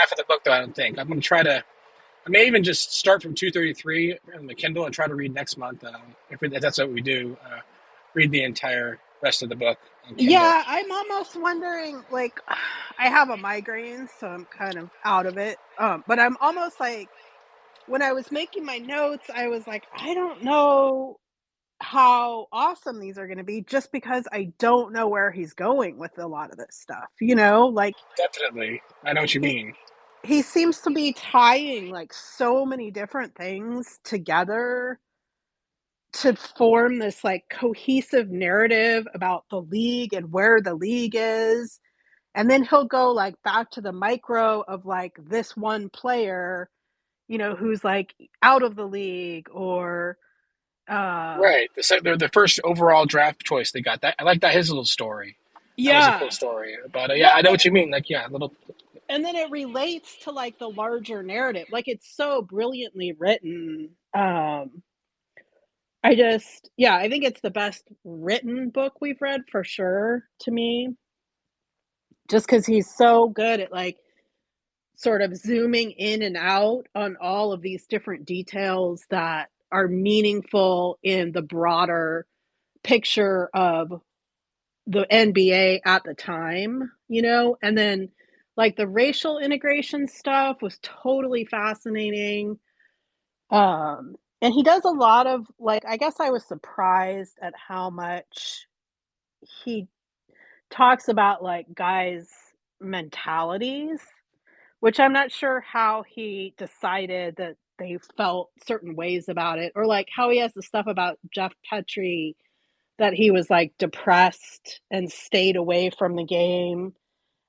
half of the book, though. I don't think I'm going to try to. I may even just start from 233 on the Kindle and try to read next month. If that's what we do, read the entire rest of the book on Kindle. Yeah, I'm almost wondering, like, I have a migraine, so I'm kind of out of it. But I'm almost like, when I was making my notes, I was like, I don't know how awesome these are going to be just because I don't know where he's going with a lot of this stuff. Like Definitely, I know what you he mean. he seems to be tying like so many different things together to form this like cohesive narrative about the league and where the league is. And then he'll go like back to the micro of like this one player, who's like out of the league or Right, the first overall draft choice they got. That I like that his little story. That was a cool yeah. story. But yeah, I Well, know what you mean. Like yeah, a little. and then it relates to like the larger narrative. Like it's so brilliantly written. I think it's the best written book we've read for sure to me. Just because he's so good at like sort of zooming in and out on all of these different details that are meaningful in the broader picture of the NBA at the time, and then like the racial integration stuff was totally fascinating. And he does a lot of like, I guess I was surprised at how much he talks about like guys' mentalities, which I'm not sure how he decided that they felt certain ways about it, or like how he has the stuff about Jeff Petrie that he was like depressed and stayed away from the game.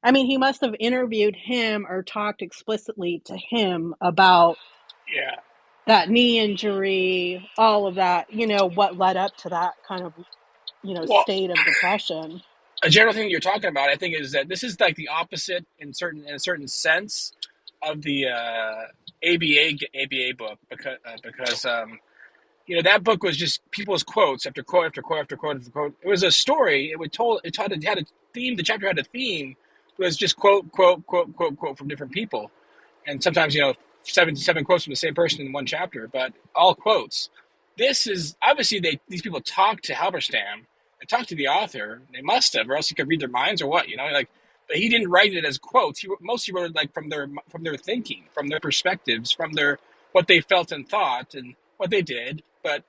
I mean, he must have interviewed him or talked explicitly to him about Yeah. that knee injury, all of that, what led up to that kind of, Well, state of depression. a general thing you're talking about, I think, is that this is like the opposite in a certain sense of the ABA book because that book was just people's quotes after quote after quote after quote after quote. It was a story. It had a theme. The chapter had a theme. It was just quote quote quote quote quote from different people, and sometimes 7 quotes from the same person in one chapter, but all quotes. This is obviously these people talked to Halberstam and talked to the author. They must have, or else he could read their minds or what, like. But he didn't write it as quotes. He mostly wrote it like from their thinking, from their perspectives, from their what they felt and thought, and what they did,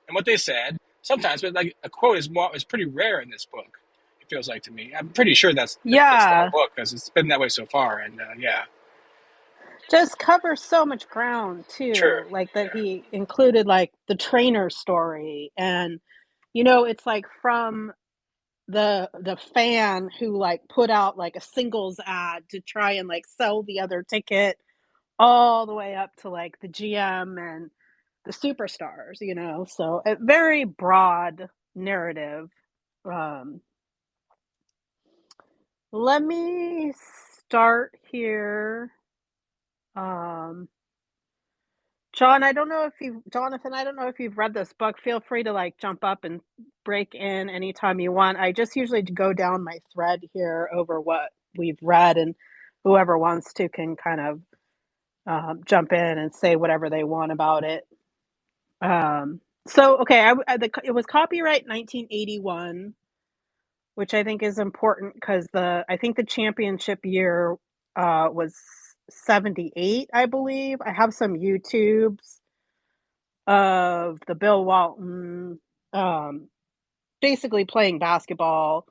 and what they said sometimes. But like a quote is pretty rare in this book. It feels like to me. I'm pretty sure that's the whole Yeah, book because it's been that way so far. And yeah, just covers so much ground sure. too, like that he included like the trainer story, and it's like from the fan who like put out like a singles ad to try and like sell the other ticket all the way up to like the GM and the superstars, so a very broad narrative. um Let me start here. um Jonathan, I don't know if you've read this book. Feel free to like jump up and break in anytime you want. I just usually go down my thread here over what we've read, and whoever wants to can kind of jump in and say whatever they want about it. So, okay, it was copyright 1981, which I think is important because I think the championship year was 78, I believe. I have some YouTubes of the Bill Walton um, basically playing basketball.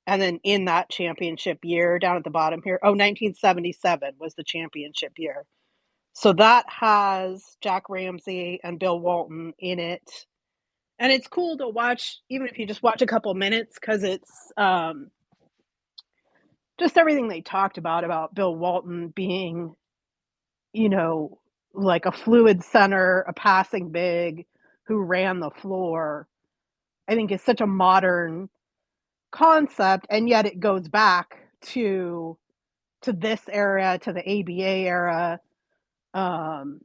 And then in that championship year, down at the bottom here, 1977 was the championship year. So that has Jack Ramsey and Bill Walton in it. And it's cool to watch, even if you just watch a couple minutes, because it's just everything they talked about Bill Walton being, you know, like a fluid center, a passing big who ran the floor. I think is such a modern concept, and yet it goes back to this era, to the ABA era. Um,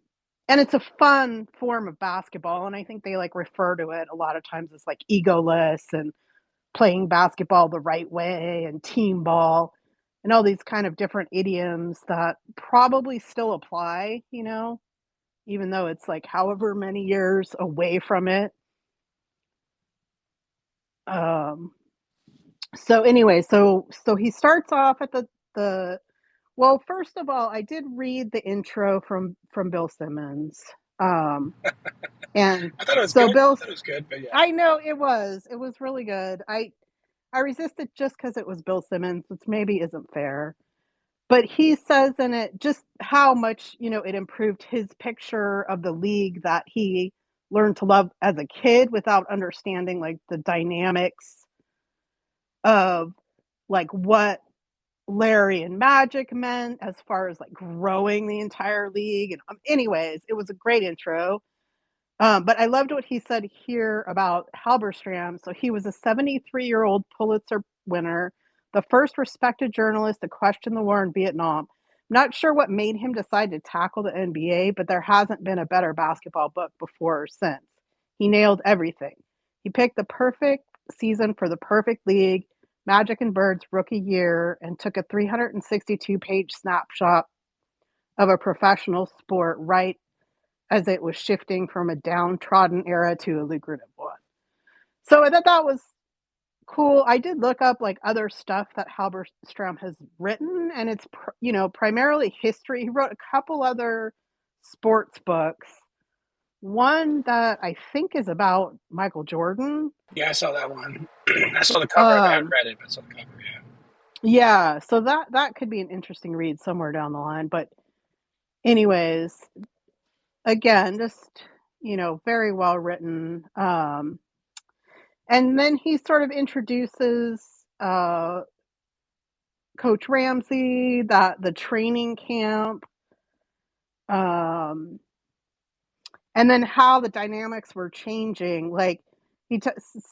and it's a fun form of basketball, and I think they like refer to it a lot of times as like egoless and playing basketball the right way and team ball. and all these kind of different idioms that probably still apply, you know, even though it's like however many years away from it. Um, so anyway, so he starts off at the well, first of all, I did read the intro from Bill Simmons. Um, and I thought it was so good. I Bill, thought it was good, but yeah. I know it was really good. I resisted just because it was Bill Simmons, which maybe isn't fair. But he says in it just how much, you know, it improved his picture of the league that he learned to love as a kid without understanding like the dynamics of like what Larry and Magic meant as far as like growing the entire league. And anyways, it was a great intro. But I loved what he said here about Halberstram. So he was a 73-year-old Pulitzer winner, the first respected journalist to question the war in Vietnam. Not sure what made him decide to tackle the NBA, but there hasn't been a better basketball book before or since. He nailed everything. He picked the perfect season for the perfect league, Magic and Bird's rookie year, and took a 362-page snapshot of a professional sport right as it was shifting from a downtrodden era to a lucrative one. So I thought that was cool. I did look up like other stuff that Halberstram has written, and it's you know, primarily history. He wrote a couple other sports books. One that I think is about Michael Jordan. Yeah, I saw that one. I saw the cover of it. I haven't Um, read it, but I saw the cover. Yeah. yeah, so that could be an interesting read somewhere down the line. But anyways, again, just you know, very well written. And then he sort of introduces Coach Ramsey, that the training camp, um, and then how the dynamics were changing. Like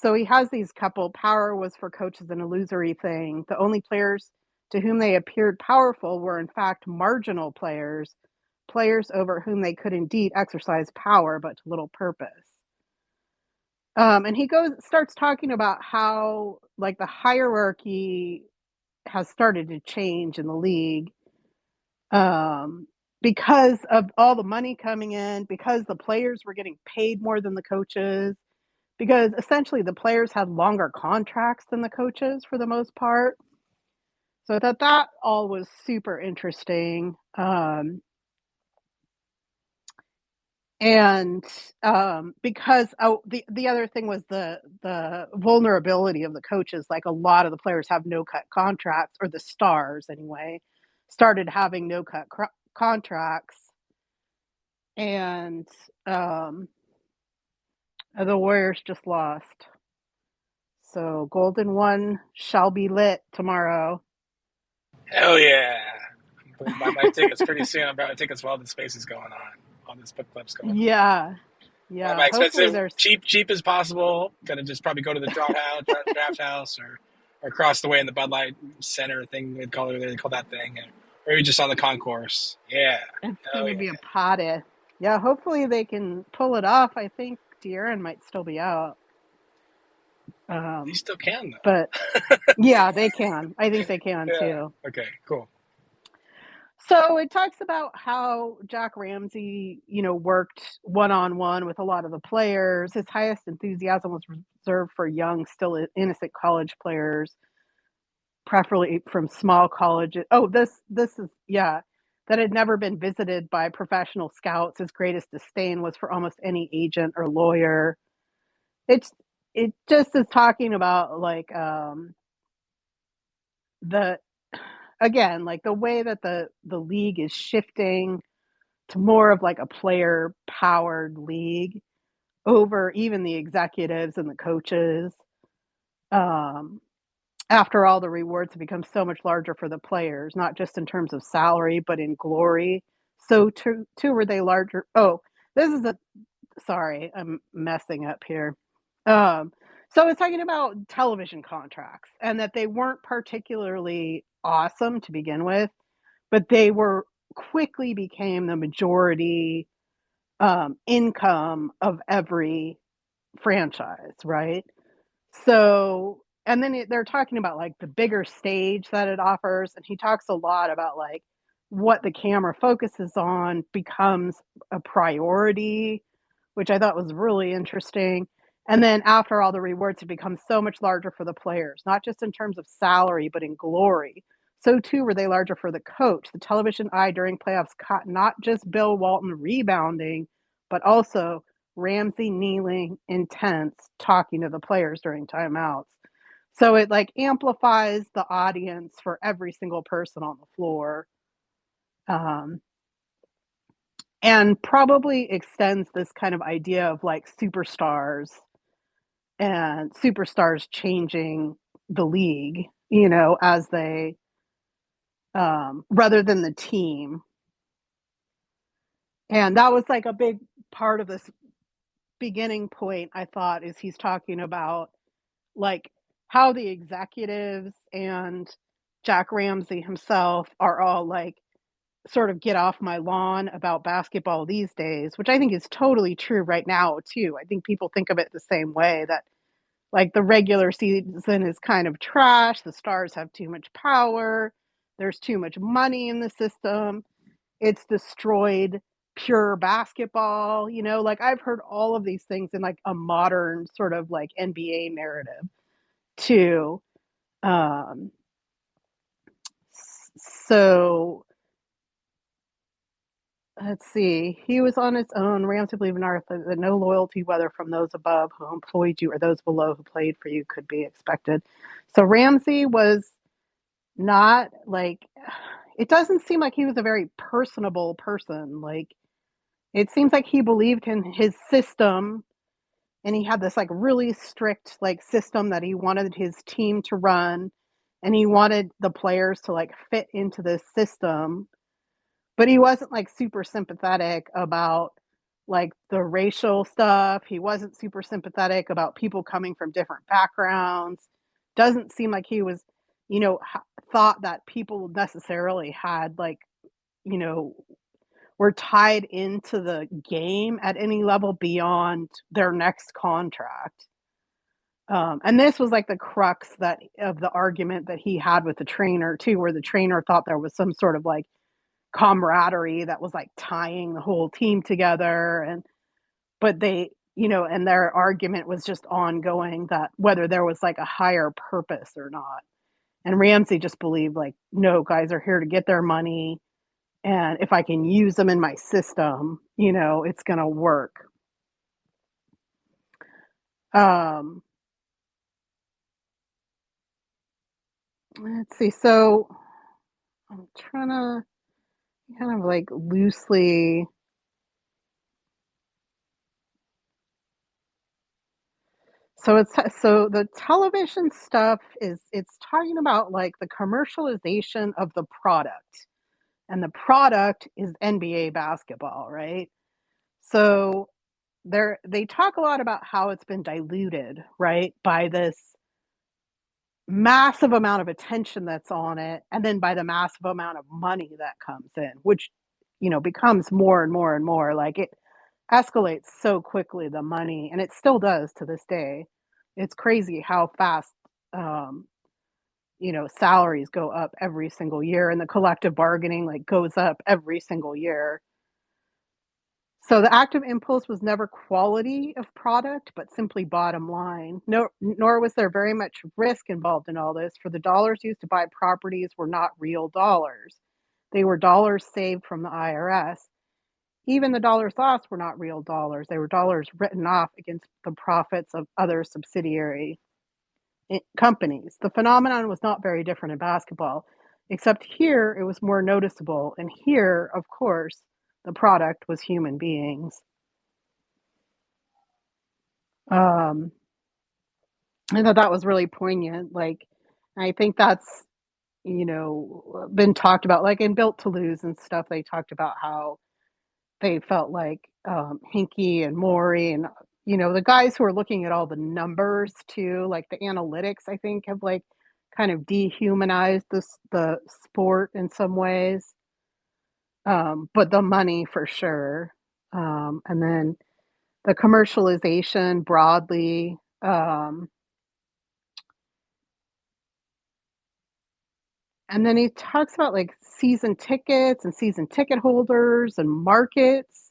so he has these couple. Power was for coaches an illusory thing. The only players to whom they appeared powerful were in fact marginal players, players over whom they could indeed exercise power, but to little purpose. And he starts talking about how like the hierarchy has started to change in the league, um, because of all the money coming in, because the players were getting paid more than the coaches, because essentially the players had longer contracts than the coaches for the most part. So I thought that all was super interesting. And because the other thing was the vulnerability of the coaches. Like a lot of the players have no cut contracts, or the stars anyway started having no cut contracts, and um, the Warriors just lost. So Golden One shall be lit tomorrow. Hell yeah! I'm buy my tickets pretty soon. I'm buying tickets while the space is going on. All this book club's going on. Yeah, Buy my yeah. Hopefully expensive, there's cheap as possible. Gonna just probably go to the draft house, or across the way in the Bud Light Center thing they call it. They call that thing, or maybe just on the concourse. Yeah. it's Oh gonna yeah. be a party. Yeah, hopefully they can pull it off. I think De'Aaron might still be out. They Um, still can but though. yeah, they can. I think they can Yeah. too. Okay. Cool. So it talks about how Jack Ramsey, you know, worked one on one with a lot of the players. His highest enthusiasm was reserved for young, still innocent college players, preferably from small colleges. Oh, this is yeah, that had never been visited by professional scouts. His greatest disdain was for almost any agent or lawyer. It's it just is talking about like the again like the way that the league is shifting to more of like a player powered league over even the executives and the coaches. Um, After all, the rewards have become so much larger for the players, not just in terms of salary, but in glory. So too were they larger. Oh, this is a sorry, I'm messing up here. So it's talking about television contracts and that they weren't particularly awesome to begin with, but they were quickly became the majority income of every franchise, right? So and then they're talking about like the bigger stage that it offers, and he talks a lot about like what the camera focuses on becomes a priority, which I thought was really interesting. And then after all the rewards, it becomes so much larger for the players, not just in terms of salary, but in glory. So too were they larger for the coach. The television eye during playoffs caught not just Bill Walton rebounding, but also Ramsey kneeling, intense, talking to the players during timeouts. So it like amplifies the audience for every single person on the floor, um, and probably extends this kind of idea of like superstars and superstars changing the league, as they, rather than the team. And that was like a big part of this beginning point, I thought, is he's talking about like how the executives and Jack Ramsey himself are all like sort of get off my lawn about basketball these days, which I think is totally true right now too. I think people think of it the same way, that like the regular season is kind of trash, the stars have too much power, there's too much money in the system, it's destroyed pure basketball, like I've heard all of these things in like a modern sort of like NBA narrative too. Um, so let's see. He was on his own. Ramsey believed in art that no loyalty, whether from those above who employed you or those below who played for you, could be expected. So Ramsey was not like, it doesn't seem like he was a very personable person. Like, it seems like he believed in his system, and he had this like really strict like system that he wanted his team to run, and he wanted the players to like fit into this system, but he wasn't like super sympathetic about like the racial stuff. He wasn't super sympathetic about people coming from different backgrounds. Doesn't seem like he was, thought that people necessarily had like, you know, were tied into the game at any level beyond their next contract. And this was like the crux that of the argument that he had with the trainer too, where the trainer thought there was some sort of like camaraderie that was like tying the whole team together, and but they, and their argument was just ongoing, that whether there was like a higher purpose or not. And Ramsey just believed like, no, guys are here to get their money, and if I can use them in my system, it's going to work. um let's see. So I'm trying to kind of like loosely, so the television stuff is, it's talking about like the commercialization of the product, and the product is NBA basketball, right? So they talk a lot about how it's been diluted, right, by this massive amount of attention that's on it, and then by the massive amount of money that comes in, which becomes more and more and more like, it escalates so quickly, the money, and it still does to this day. It's crazy how fast, um, salaries go up every single year, and the collective bargaining like goes up every single year. So the active impulse was never quality of product, but simply bottom line. No, nor was there very much risk involved in all this, for the dollars used to buy properties were not real dollars. They were dollars saved from the IRS. Even the dollars lost were not real dollars. They were dollars written off against the profits of other subsidiary companies. The phenomenon was not very different in basketball, except here it was more noticeable. And here, of course, the product was human beings. Um, I thought that was really poignant. Like, I think that's, been talked about, like in Built to Lose and stuff. They talked about how they felt like, Hinkie and Maury and, the guys who are looking at all the numbers too, like the analytics, I think have like kind of dehumanized the sport in some ways. But the money for sure. And then the commercialization broadly. And then he talks about like season tickets and season ticket holders and markets.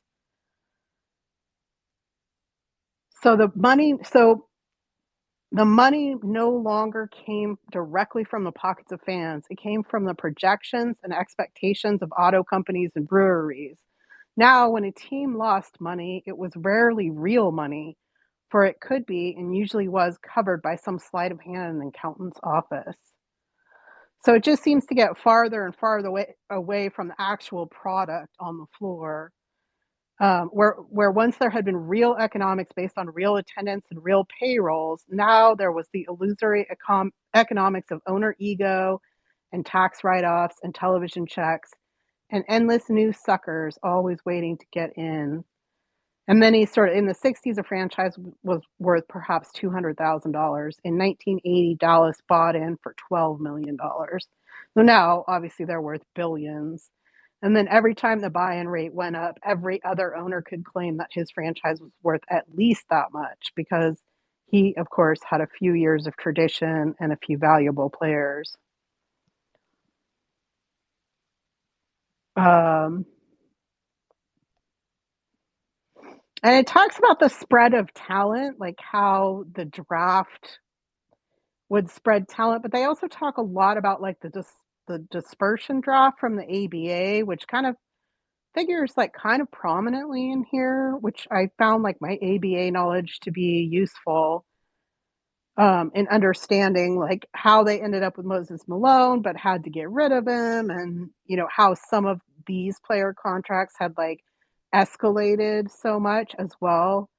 So the money no longer came directly from the pockets of fans. It came from the projections and expectations of auto companies and breweries. Now, when a team lost money, it was rarely real money, for it could be and usually was covered by some sleight of hand in an accountant's office. So it just seems to get farther and farther away from the actual product on the floor. Where once there had been real economics based on real attendance and real payrolls, now there was the illusory economics of owner ego and tax write-offs and television checks and endless new suckers always waiting to get in. And then he sort of in the 60s, a franchise was worth perhaps $200,000. In 1980, Dallas bought in for $12 million. So now, obviously, they're worth billions. And then every time the buy-in rate went up, every other owner could claim that his franchise was worth at least that much because he, of course, had a few years of tradition and a few valuable players. Um, and it talks about the spread of talent, like how the draft would spread talent, but they also talk a lot about like the dispersion draft from the ABA, which kind of figures like kind of prominently in here, which I found like my ABA knowledge to be useful in understanding like how they ended up with Moses Malone, but had to get rid of him, and how some of these player contracts had like escalated so much as well.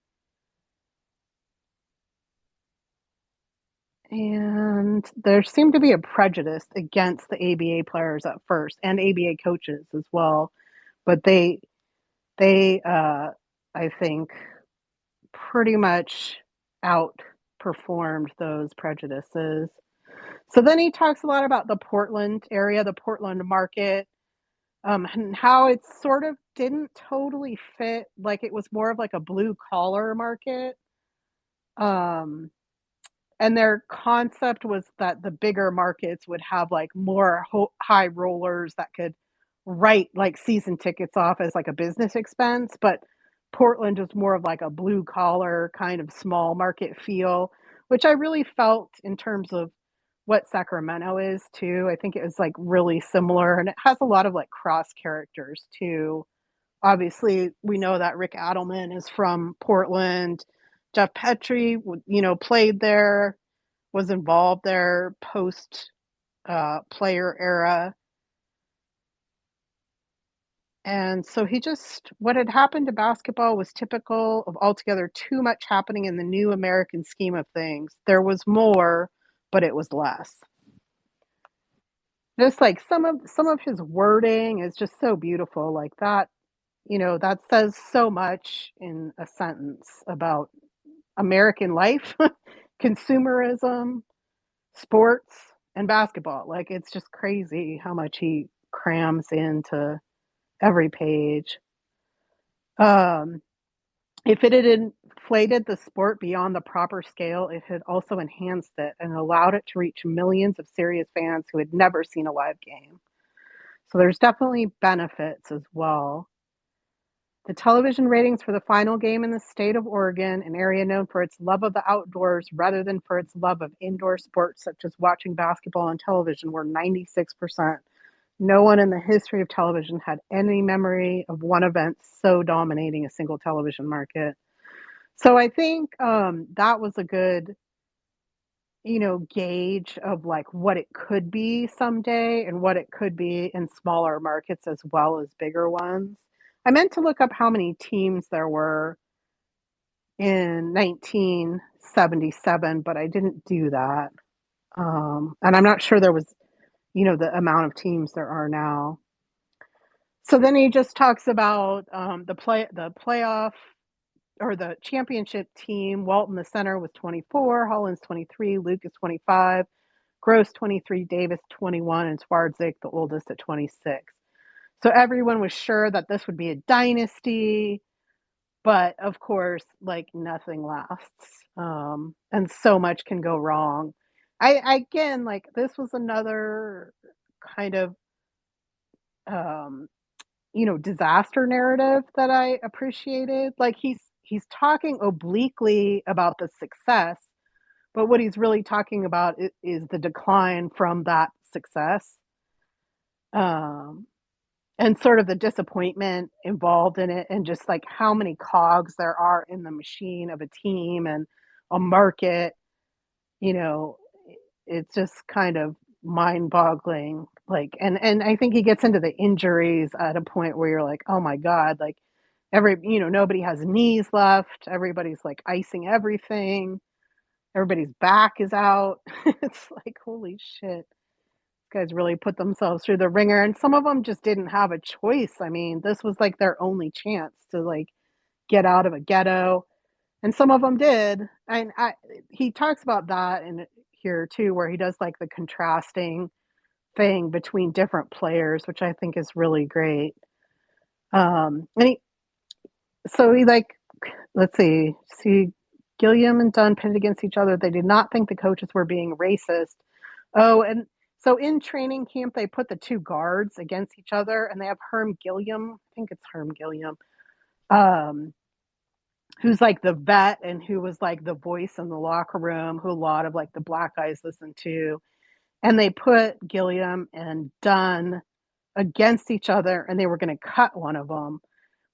And there seemed to be a prejudice against the ABA players at first and ABA coaches as well. But they I think pretty much outperformed those prejudices. So then he talks a lot about the Portland area, the Portland market, and how it sort of didn't totally fit. Like it was more of like a blue collar market. Um, and their concept was that the bigger markets would have like more high rollers that could write like season tickets off as like a business expense, but Portland was more of like a blue collar kind of small market feel, which I really felt in terms of what Sacramento is too. I think it was like really similar, and it has a lot of like cross characters too. Obviously, we know that Rick Adelman is from Portland. Jeff Petrie, played there, was involved there post player era. And so what had happened to basketball was typical of altogether too much happening in the new American scheme of things. There was more, but it was less. Just like some of his wording is just so beautiful, like that, that says so much in a sentence about American life, consumerism, sports, and basketball. Like it's just crazy how much he crams into every page. Um, if it had inflated the sport beyond the proper scale, it had also enhanced it and allowed it to reach millions of serious fans who had never seen a live game. So there's definitely benefits as well. The television ratings for the final game in the state of Oregon, an area known for its love of the outdoors rather than for its love of indoor sports such as watching basketball on television, were 96%. No one in the history of television had any memory of one event so dominating a single television market. So I think that was a good, gauge of like what it could be someday and what it could be in smaller markets as well as bigger ones. I meant to look up how many teams there were in 1977, but I didn't do that. And I'm not sure there was, the amount of teams there are now. So then he just talks about the playoff or the championship team. Walton, the center, was 24, Hollins 23, Lucas 25, Gross 23, Davis 21, and Swartzik, the oldest, at 26. So everyone was sure that this would be a dynasty, but of course, like nothing lasts, and so much can go wrong. I again, like this was another kind of um, disaster narrative that I appreciated. Like he's talking obliquely about the success, but what he's really talking about is the decline from that success. Um, and sort of the disappointment involved in it, and just like how many cogs there are in the machine of a team and a market, you know, it's just kind of mind-boggling. Like, and I think he gets into the injuries at a point where you're like, oh my god, like nobody has knees left, everybody's like icing everything, everybody's back is out. It's like, holy shit, guys really put themselves through the ringer, and some of them just didn't have a choice. I mean, this was like their only chance to like get out of a ghetto, and some of them did. And he talks about that in here too, where he does like the contrasting thing between different players, which I think is really great. And he like, let's see, Gilliam and Dunn pitted against each other. They did not think the coaches were being racist. Oh, and so in training camp, they put the two guards against each other, and they have Herm Gilliam. I think it's Herm Gilliam, um, who's like the vet and who was like the voice in the locker room, who a lot of like the black guys listen to. And they put Gilliam and Dunn against each other, and they were going to cut one of them.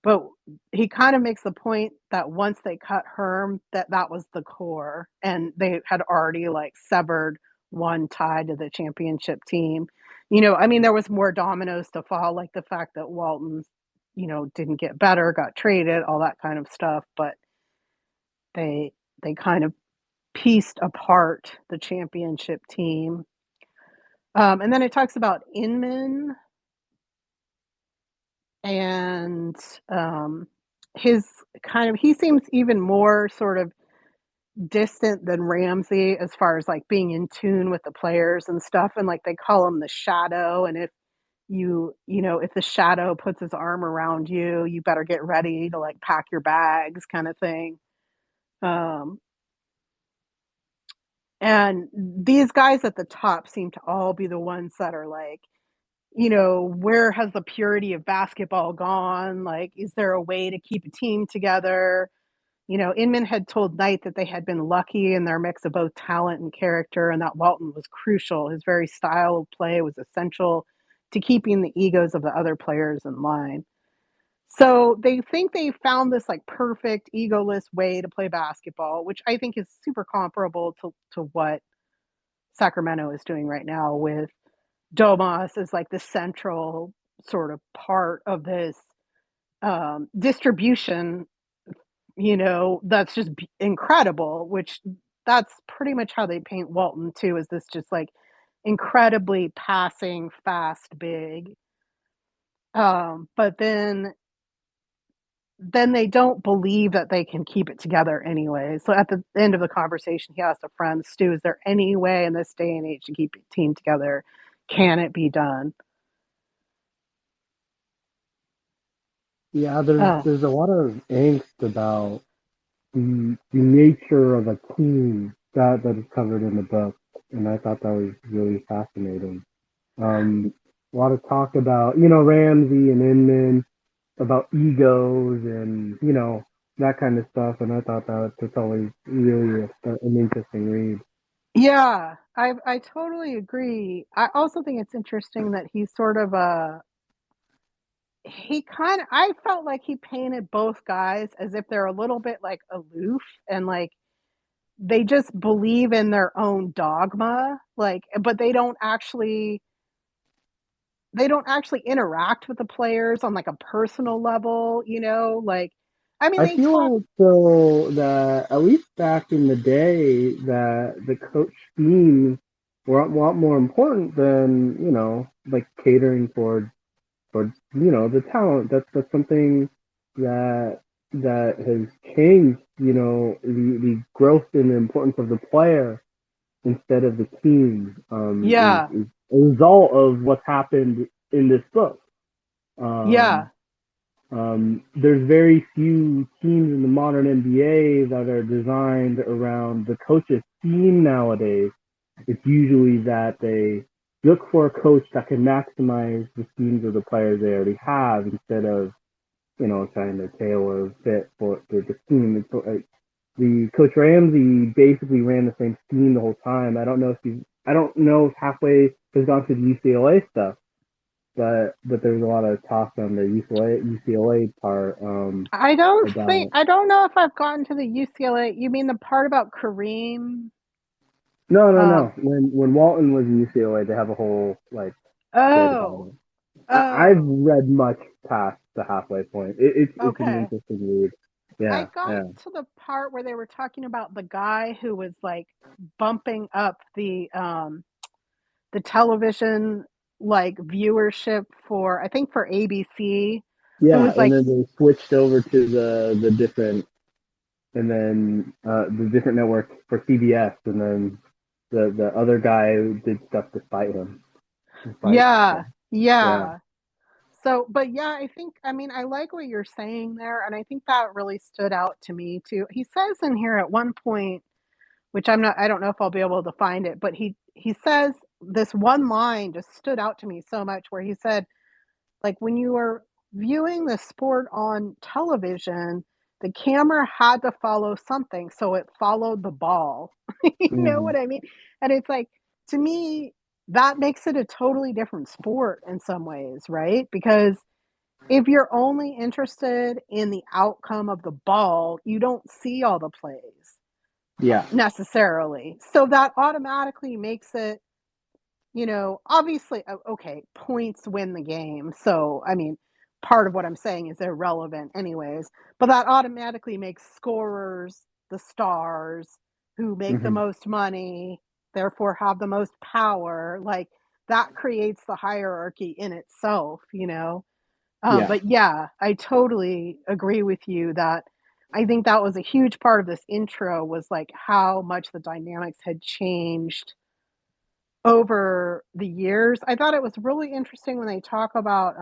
But he kind of makes the point that once they cut Herm, that was the core, and they had already like severed one tied to the championship team. I mean, there was more dominoes to fall, like the fact that Walton, didn't get better, got traded, all that kind of stuff. But they they kind of pieced apart the championship team. And then it talks about Inman and his he seems even more sort of distant than Ramsey as far as like being in tune with the players and stuff. And like they call him the shadow. And if if the shadow puts his arm around you, you better get ready to like pack your bags kind of thing. Um, and these guys at the top seem to all be the ones that are like, where has the purity of basketball gone? Like, is there a way to keep a team together? Inman had told Knight that they had been lucky in their mix of both talent and character, and that Walton was crucial. His very style of play was essential to keeping the egos of the other players in line. So they think they found this like perfect egoless way to play basketball, which I think is super comparable to what Sacramento is doing right now, with Domas as like the central sort of part of this distribution, that's just incredible, which that's pretty much how they paint Walton too, is this just like incredibly passing, fast, big. But then they don't believe that they can keep it together anyway. So at the end of the conversation, he asked a friend, Stu, is there any way in this day and age to keep a team together? Can it be done? Yeah, there's Oh, there's a lot of angst about the nature of a team that is covered in the book, and I thought that was really fascinating. A lot of talk about Ramsey and Inman, about egos and that kind of stuff, and I thought that's always really an interesting read. yeah, I totally agree. I also think it's interesting that he's sort of I felt like he painted both guys as if they're a little bit like aloof and like they just believe in their own dogma, like, but they don't actually interact with the players on like a personal level, like, I mean, I they talk. feel though that at least back in the day that the coach schemes were a lot more important than like catering for the talent. That's something that has changed. The growth and the importance of the player instead of the team Yeah, is a result of what's happened in this book. yeah, Um, there's very few teams in the modern NBA that are designed around the coach's team nowadays. It's usually that look for a coach that can maximize the schemes of the players they already have instead of trying to tailor fit for the scheme. It's like the Coach Ramsey basically ran the same scheme the whole time. I don't know if halfway has gone to the UCLA stuff, but there's a lot of talk on the UCLA part about. I don't know if I've gotten to the UCLA. You mean the part about Kareem? No, no, Um, no. When Walton was in UCLA, they have a whole like bit about oh, it. I've oh, read much past the halfway point. It's an okay. interesting read. I Yeah, got yeah, to the part where they were talking about the guy who was like bumping up the television like viewership for I think for ABC, who yeah. was And like, then they switched over to the different, and then the different network for CBS, and then the other guy did stuff despite him. Despite, yeah, yeah, yeah. So, but yeah, I mean, I like what you're saying there, and I think that really stood out to me too. He says in here at one point, which I don't know if I'll be able to find it, but he says this one line just stood out to me so much where he said, like, when you were viewing the sport on television, the camera had to follow something, so it followed the ball. You know mm-hmm. what I mean? And it's like, to me, that makes it a totally different sport in some ways, right? Because if you're only interested in the outcome of the ball, you don't see all the plays Yeah, necessarily. So that automatically makes it, obviously, okay, points win the game. So, I mean, part of what I'm saying is irrelevant, anyways. But that automatically makes scorers the stars who make the mm-hmm. most money, therefore have the most power. Like, that creates the hierarchy in itself. Yeah, But yeah, I totally agree with you that I think that was a huge part of this intro was like how much the dynamics had changed over the years. I thought it was really interesting when they talk about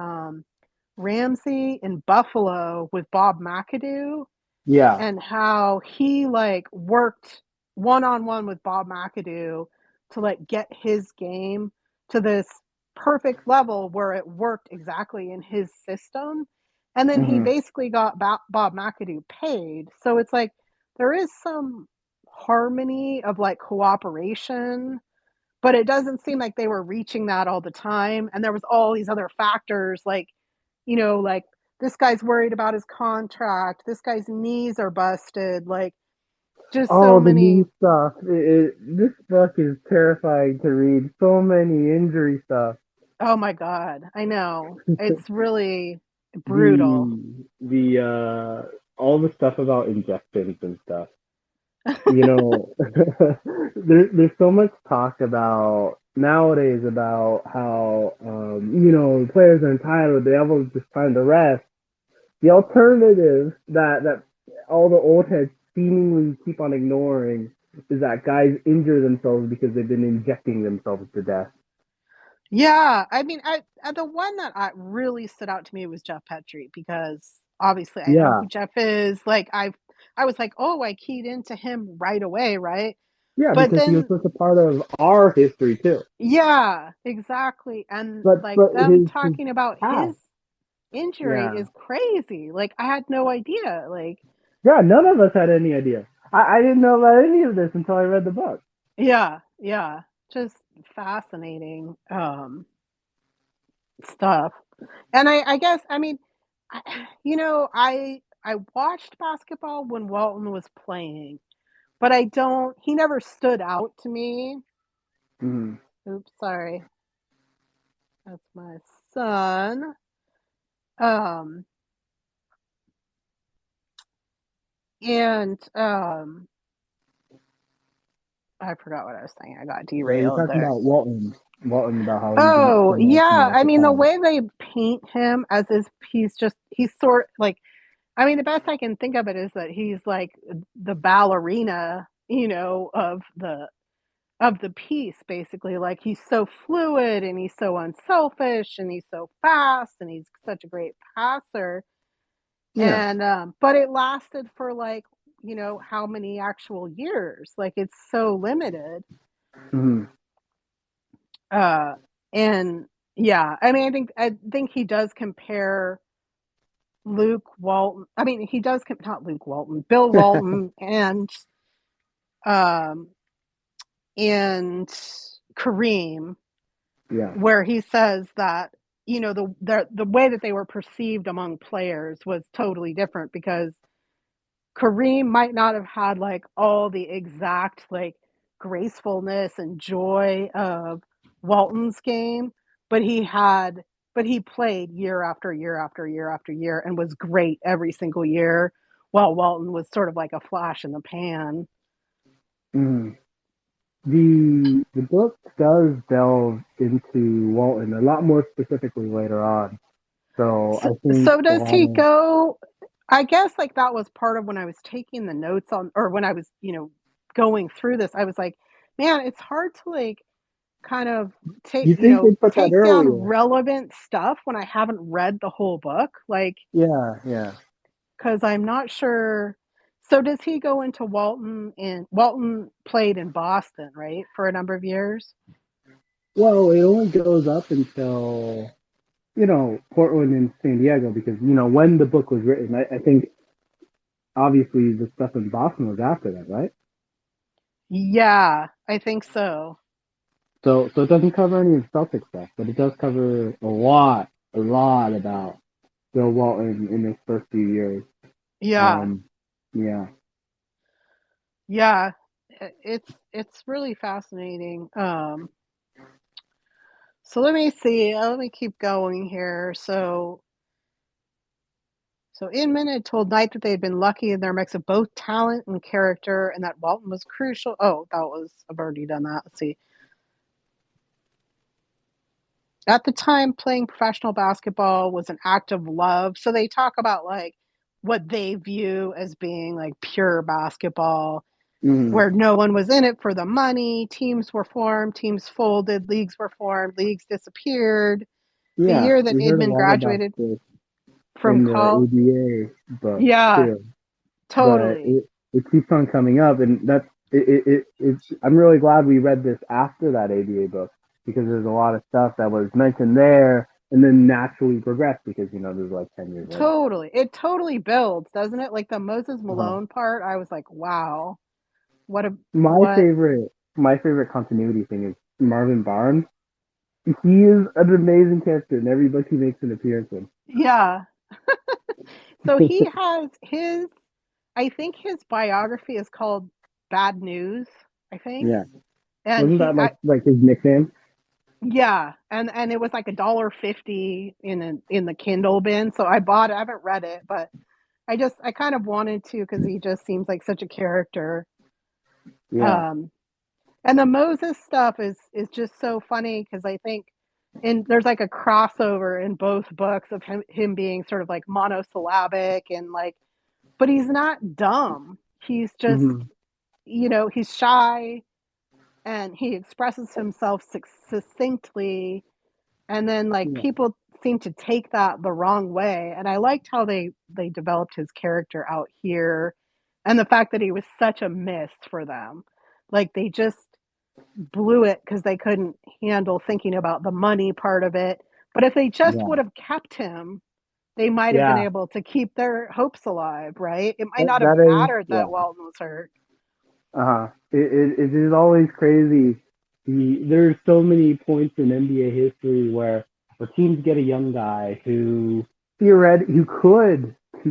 Ramsey in Buffalo with Bob McAdoo yeah, and how he like worked one on one with Bob McAdoo to like get his game to this perfect level where it worked exactly in his system. And then he mm-hmm. basically got Bob McAdoo paid. So it's like there is some harmony of like cooperation, but it doesn't seem like they were reaching that all the time. And there was all these other factors like, like this guy's worried about his contract, this guy's knees are busted, like just so Oh, the many. knee stuff. This book is terrifying to read. So many injury stuff. Oh my god, I know. It's really brutal. The all the stuff about injections and stuff. You know, there's so much talk about nowadays about how players are entitled. They have all this time to rest. The alternative that all the old heads seemingly keep on ignoring is that guys injure themselves because they've been injecting themselves to death. Yeah, I mean, the one that really stood out to me was Jeff Petrie because obviously I know Yeah, who Jeff is. Like I was like, oh, I keyed into him right away, right? yeah, But because he was then, such a part of our history too. yeah, exactly. And like But them his talking about his past, injury yeah, is crazy. Like I had no idea. Like, yeah, none of us had any idea. I didn't know about any of this until I read the book. yeah, yeah, just fascinating stuff. And I guess I mean, I watched basketball when Walton was playing, but I don't. He never stood out to me. Mm-hmm. Oops, sorry. That's my son. Um, and I forgot what I was saying. I got Yeah, you're derailed talking there. about Walton about how he didn't Oh, stand out too yeah. much I at mean, the times. way they paint him as is he's sort like I mean, the best I can think of it is that he's like the ballerina, of the piece basically. Like he's so fluid and he's so unselfish and he's so fast and he's such a great passer. Yeah. And but it lasted for like, how many actual years? Like it's so limited. Mm-hmm. Uh And yeah, I mean, I think he does compare Luke Walton. I mean, he does not Luke Walton, Bill Walton, um and Kareem, Yeah. where he says that the way that they were perceived among players was totally different because Kareem might not have had like all the exact like gracefulness and joy of Walton's game, but he played year after year after year after year and was great every single year, while Walton was sort of like a flash in the pan. Mm. The book does delve into Walton a lot more specifically later on. So So, I think so a does lot he of go? I guess like that was part of when I was taking the notes on, or when I was, going through this, I was like, man, it's hard to like kind of you think they put that take down earlier? relevant stuff when I haven't read the whole book, like, Yeah, yeah. because I'm not sure. So does he go into Walton? And Walton played in Boston, right, for a number of years? Well, it only goes up until Portland and San Diego because when the book was written, I think obviously the stuff in Boston was after that, right? Yeah, I think so. So it doesn't cover any of Celtic stuff, but it does cover a lot about Bill Walton in his first few years. Yeah, Um, yeah. yeah, it's really fascinating. So let me see. Let me keep going here. So Inman had told Knight that they had been lucky in their mix of both talent and character, and that Walton was crucial. Oh, I've already done that. Let's see. At the time, playing professional basketball was an act of love. So they talk about like what they view as being like pure basketball, Hmm. where no one was in it for the money. Teams were formed, teams folded, leagues were formed, leagues disappeared. The Yeah, year that we heard a Inman lot about graduated this from in the college, ABA book yeah, too, but totally. it keeps on coming up, and I'm really glad we read this after that ABA book because there's a lot of stuff that was mentioned there and then naturally progressed because there's like 10 years later. Totally. It totally builds, doesn't it? Like the Moses Uh-huh. Malone part, I was like, wow, what a My what favorite, my favorite continuity thing is Marvin Barnes. He is an amazing character in every book he makes an appearance in. yeah. So he has I think his biography is called Bad News, I think. Yeah, And wasn't that like his nickname? yeah, and it was like $1.50 in the Kindle bin. So I bought it. I haven't read it, but I kind of wanted to because he just seems like such a character. Yeah, Um, And the Moses stuff is just so funny because I think there's like a crossover in both books of him being sort of like monosyllabic and like, but he's not dumb. He's just, hmm, he's shy and he expresses himself succinctly, and then like yeah, people seem to take that the wrong way. And I liked how they developed his character out here, and the fact that he was such a miss for them. Like they just blew it because they couldn't handle thinking about the money part of it. But if they just yeah, would have kept him, they might have been yeah. able to keep their hopes alive, right? It might not have That is, mattered yeah. that Walton was hurt. It is always crazy. There's so many points in NBA history where teams get a young guy who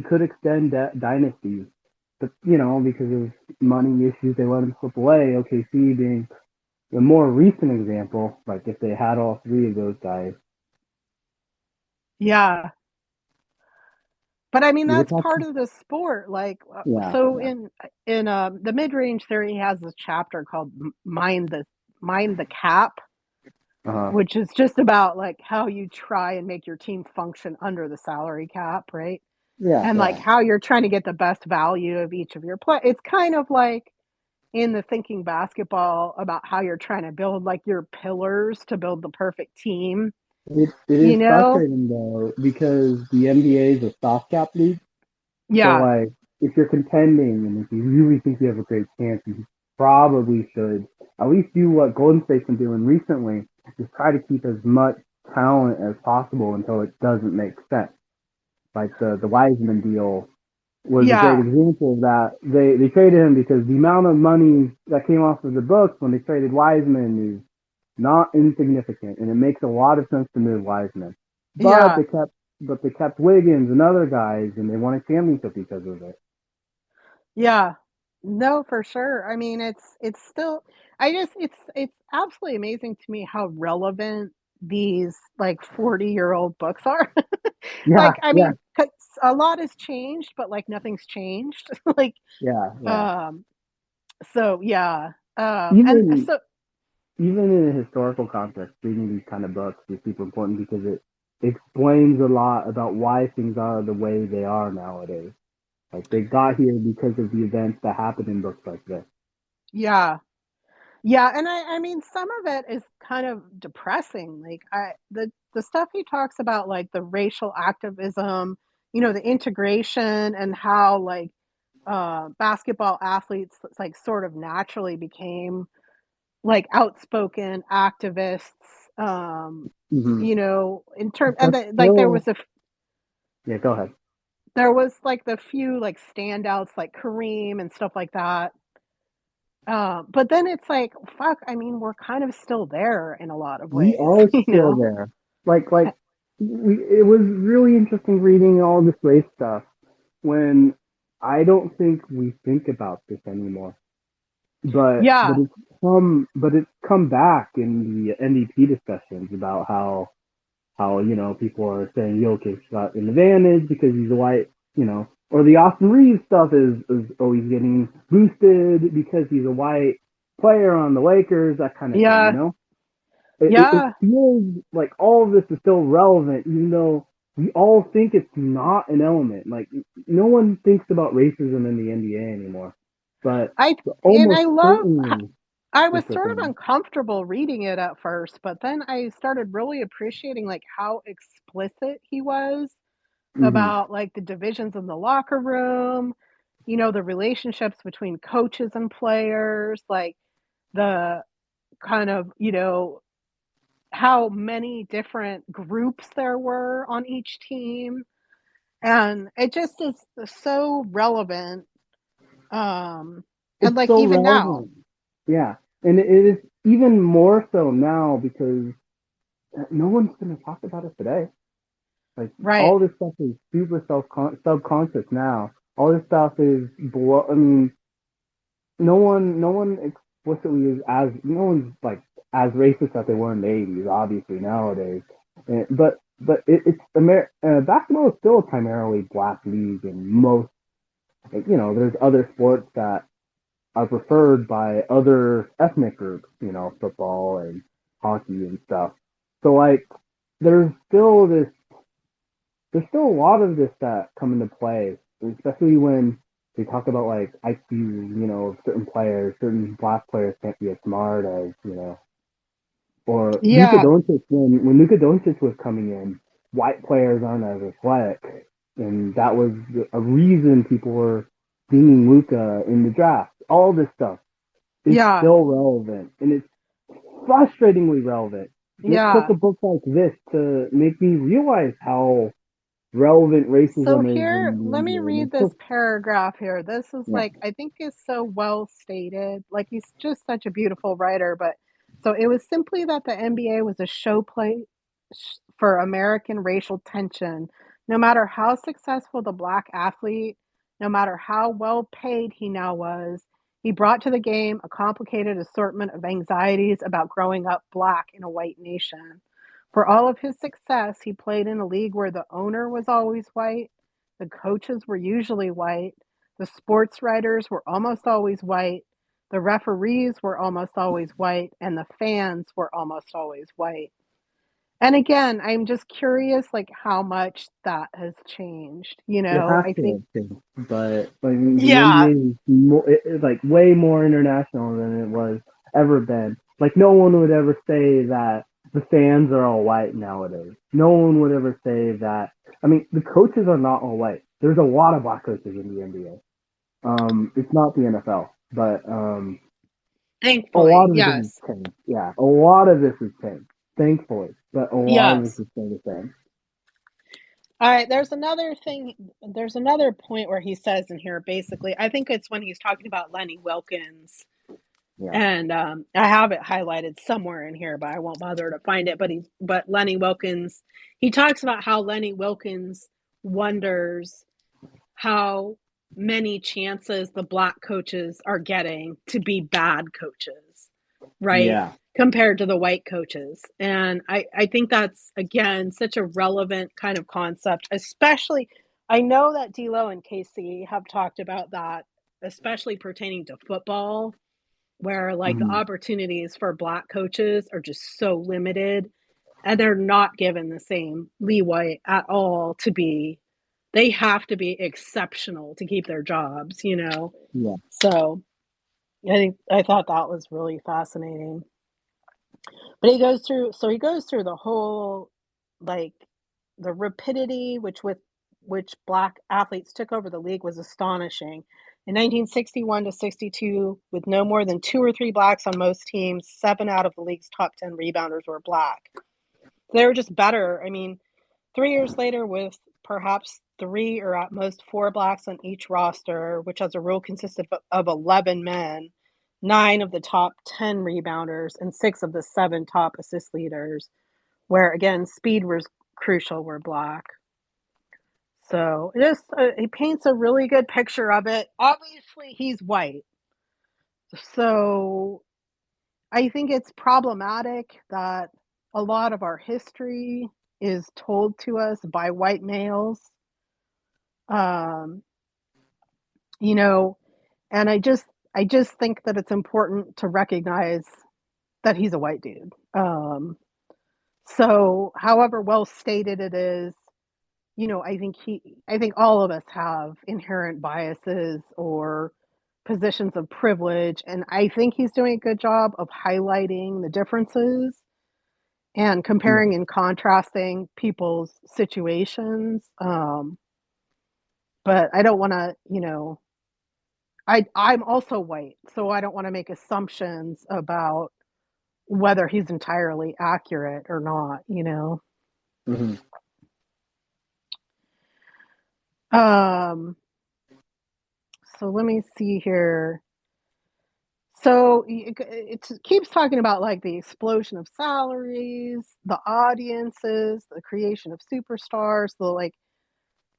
could extend dynasties, but because of money issues they let him slip away. OKC being the more recent example. Like if they had all three of those guys, Yeah. But I mean, you would that's talk. part of the sport. Like, Yeah, so yeah. in the mid range theory has this chapter called Mind the Cap, Uh-huh. which is just about like how you try and make your team function under the salary cap, right? Yeah, And like yeah, how you're trying to get the best value of each of your play. It's kind of like in the thinking basketball about how you're trying to build like your pillars to build the perfect team, it is you know? frustrating though because the NBA is a soft cap league. So Yeah. like if you're contending and if you really think you have a great chance, you probably should at least do what Golden State's been doing recently, is try to keep as much talent as possible until it doesn't make sense. Like the Wiseman deal was a great Yeah. example of that. They traded him because the amount of money that came off of the books when they traded Wiseman is not insignificant, and it makes a lot of sense to move Wiseman. But Yeah. they kept Wiggins and other guys, and they won a championship because of it. Yeah. No, for sure. I mean, it's still I just it's absolutely amazing to me how relevant these like 40-year-old books are. Yeah, Like, I yeah, mean, 'cause a lot has changed, but like nothing's changed. Like, yeah, yeah. um, so yeah. And Even so even in a historical context, reading these kind of books is super important because it explains a lot about why things are the way they are nowadays. Like they got here because of the events that happened in books like this. yeah. Yeah, and I mean some of it is kind of depressing. Like the stuff he talks about like the racial activism, the integration and how like basketball athletes like sort of naturally became like outspoken activists Mm-hmm. in terms and But like still, yeah, go ahead. there was like the few like standouts like Kareem and stuff like that. But then it's like, fuck, I mean, we're kind of still there in a lot of We ways, are you still know? there. It was really interesting reading all this race stuff when I don't think we think about this anymore. But Yeah, it's come back in the NDP discussions about how people are saying Jokic's got an advantage because he's a white, or the Austin Reeves stuff is he's getting boosted because he's a white player on the Lakers, that kind of thing, yeah, it yeah, feels like all of this is still relevant, even though we all think it's not an element. Like no one thinks about racism in the NBA anymore, but I and almost I love. certainly I was it's a sort of thing. uncomfortable reading it at first, but then I started really appreciating like how explicit he was Hmm. about like the divisions in the locker room, the relationships between coaches and players, like the kind of, how many different groups there were on each team. And it just is so relevant. Um, and It's like so even now, relevant, yeah, and it is even more so now because no one's going to talk about it today. Like right? all this stuff is super subconscious now. All this stuff is below. I mean, no one explicitly is as no one's like as racist as they were in the '80s. Obviously nowadays, but basketball is still a primarily black league in most. Like, there's other sports that are preferred by other ethnic groups. Football and hockey and stuff. So like, there's still this there's still a lot of this that come into play, especially when they talk about like IQ, of certain players. Certain black players can't be as smart as, or Luka Yeah, Doncic when Luka Doncic was coming in, white players aren't as athletic, and that was a reason people were deeming Luka in the draft. All this stuff is yeah, still relevant, and it's frustratingly relevant. It took yeah. a book like this to make me realize how relevant So racism is here, in the let me NBA. And read it's this so, paragraph here. This is yeah. like, I think is so well stated. Like he's just such a beautiful writer. But so it was simply that the NBA was a for American racial tension. No matter how successful the black athlete, no matter how well paid he now was, he brought to the game a complicated assortment of anxieties about growing up black in a white nation. For all of his success, he played in a league where the owner was always white, the coaches were usually white, the sports writers were almost always white, the referees were almost always white, and the fans were almost always white. And again, I'm just curious like how much that has changed. It has I to think have changed, but like the yeah, NBA is more, it's like way more international than it was ever been. Like no one would ever say that the fans are all white nowadays. No one would ever say that. I mean, the coaches are not all white. There's a lot of black coaches in the NBA. It's not the NFL, but A lot Thankfully, of it is yes. changed. Yeah, a lot of this is changed, thankfully, but a lot of this Yes. is still the same. All right, there's another thing. There's another point where he says in here, basically, I think it's when he's talking about Lenny Wilkens. Yeah, And I have it highlighted somewhere in here, but I won't bother to find it. But Lenny Wilkens, he talks about how Lenny Wilkens wonders how many chances the black coaches are getting to be bad coaches, right? yeah, Compared to the white coaches. And I think that's, again, such a relevant kind of concept, especially, I know that D'Lo and Casey have talked about that, especially pertaining to football, where like the mm-hmm. opportunities for black coaches are just so limited and they're not given the same leeway at all to be, they have to be exceptional to keep their jobs, you know. Yeah, So I thought that was really fascinating. But he goes through the whole, like, the rapidity with which black athletes took over the league was astonishing. In 1961 to 62, with no more than 2 or 3 blacks on most teams, 7 out of the league's top 10 rebounders were black. They were just better. I mean, 3 years later, with perhaps 3 or at most 4 blacks on each roster, which as a rule consisted of 11 men, 9 of the top 10 rebounders, and 6 of the 7 top assist leaders, where again, speed was crucial, were black. So he paints a really good picture of it. Obviously, he's white. So I think it's problematic that a lot of our history is told to us by white males. Um, you know, and I just think that it's important to recognize that he's a white dude. So however well stated it is, you know, I think all of us have inherent biases or positions of privilege, and I think he's doing a good job of highlighting the differences and yeah. comparing and contrasting people's situations. But I don't want to, you know, I'm also white, so I don't want to make assumptions about whether he's entirely accurate or not, you know. Mm-hmm. Um, so let me see here. So it keeps talking about like the explosion of salaries, the audiences, the creation of superstars, the like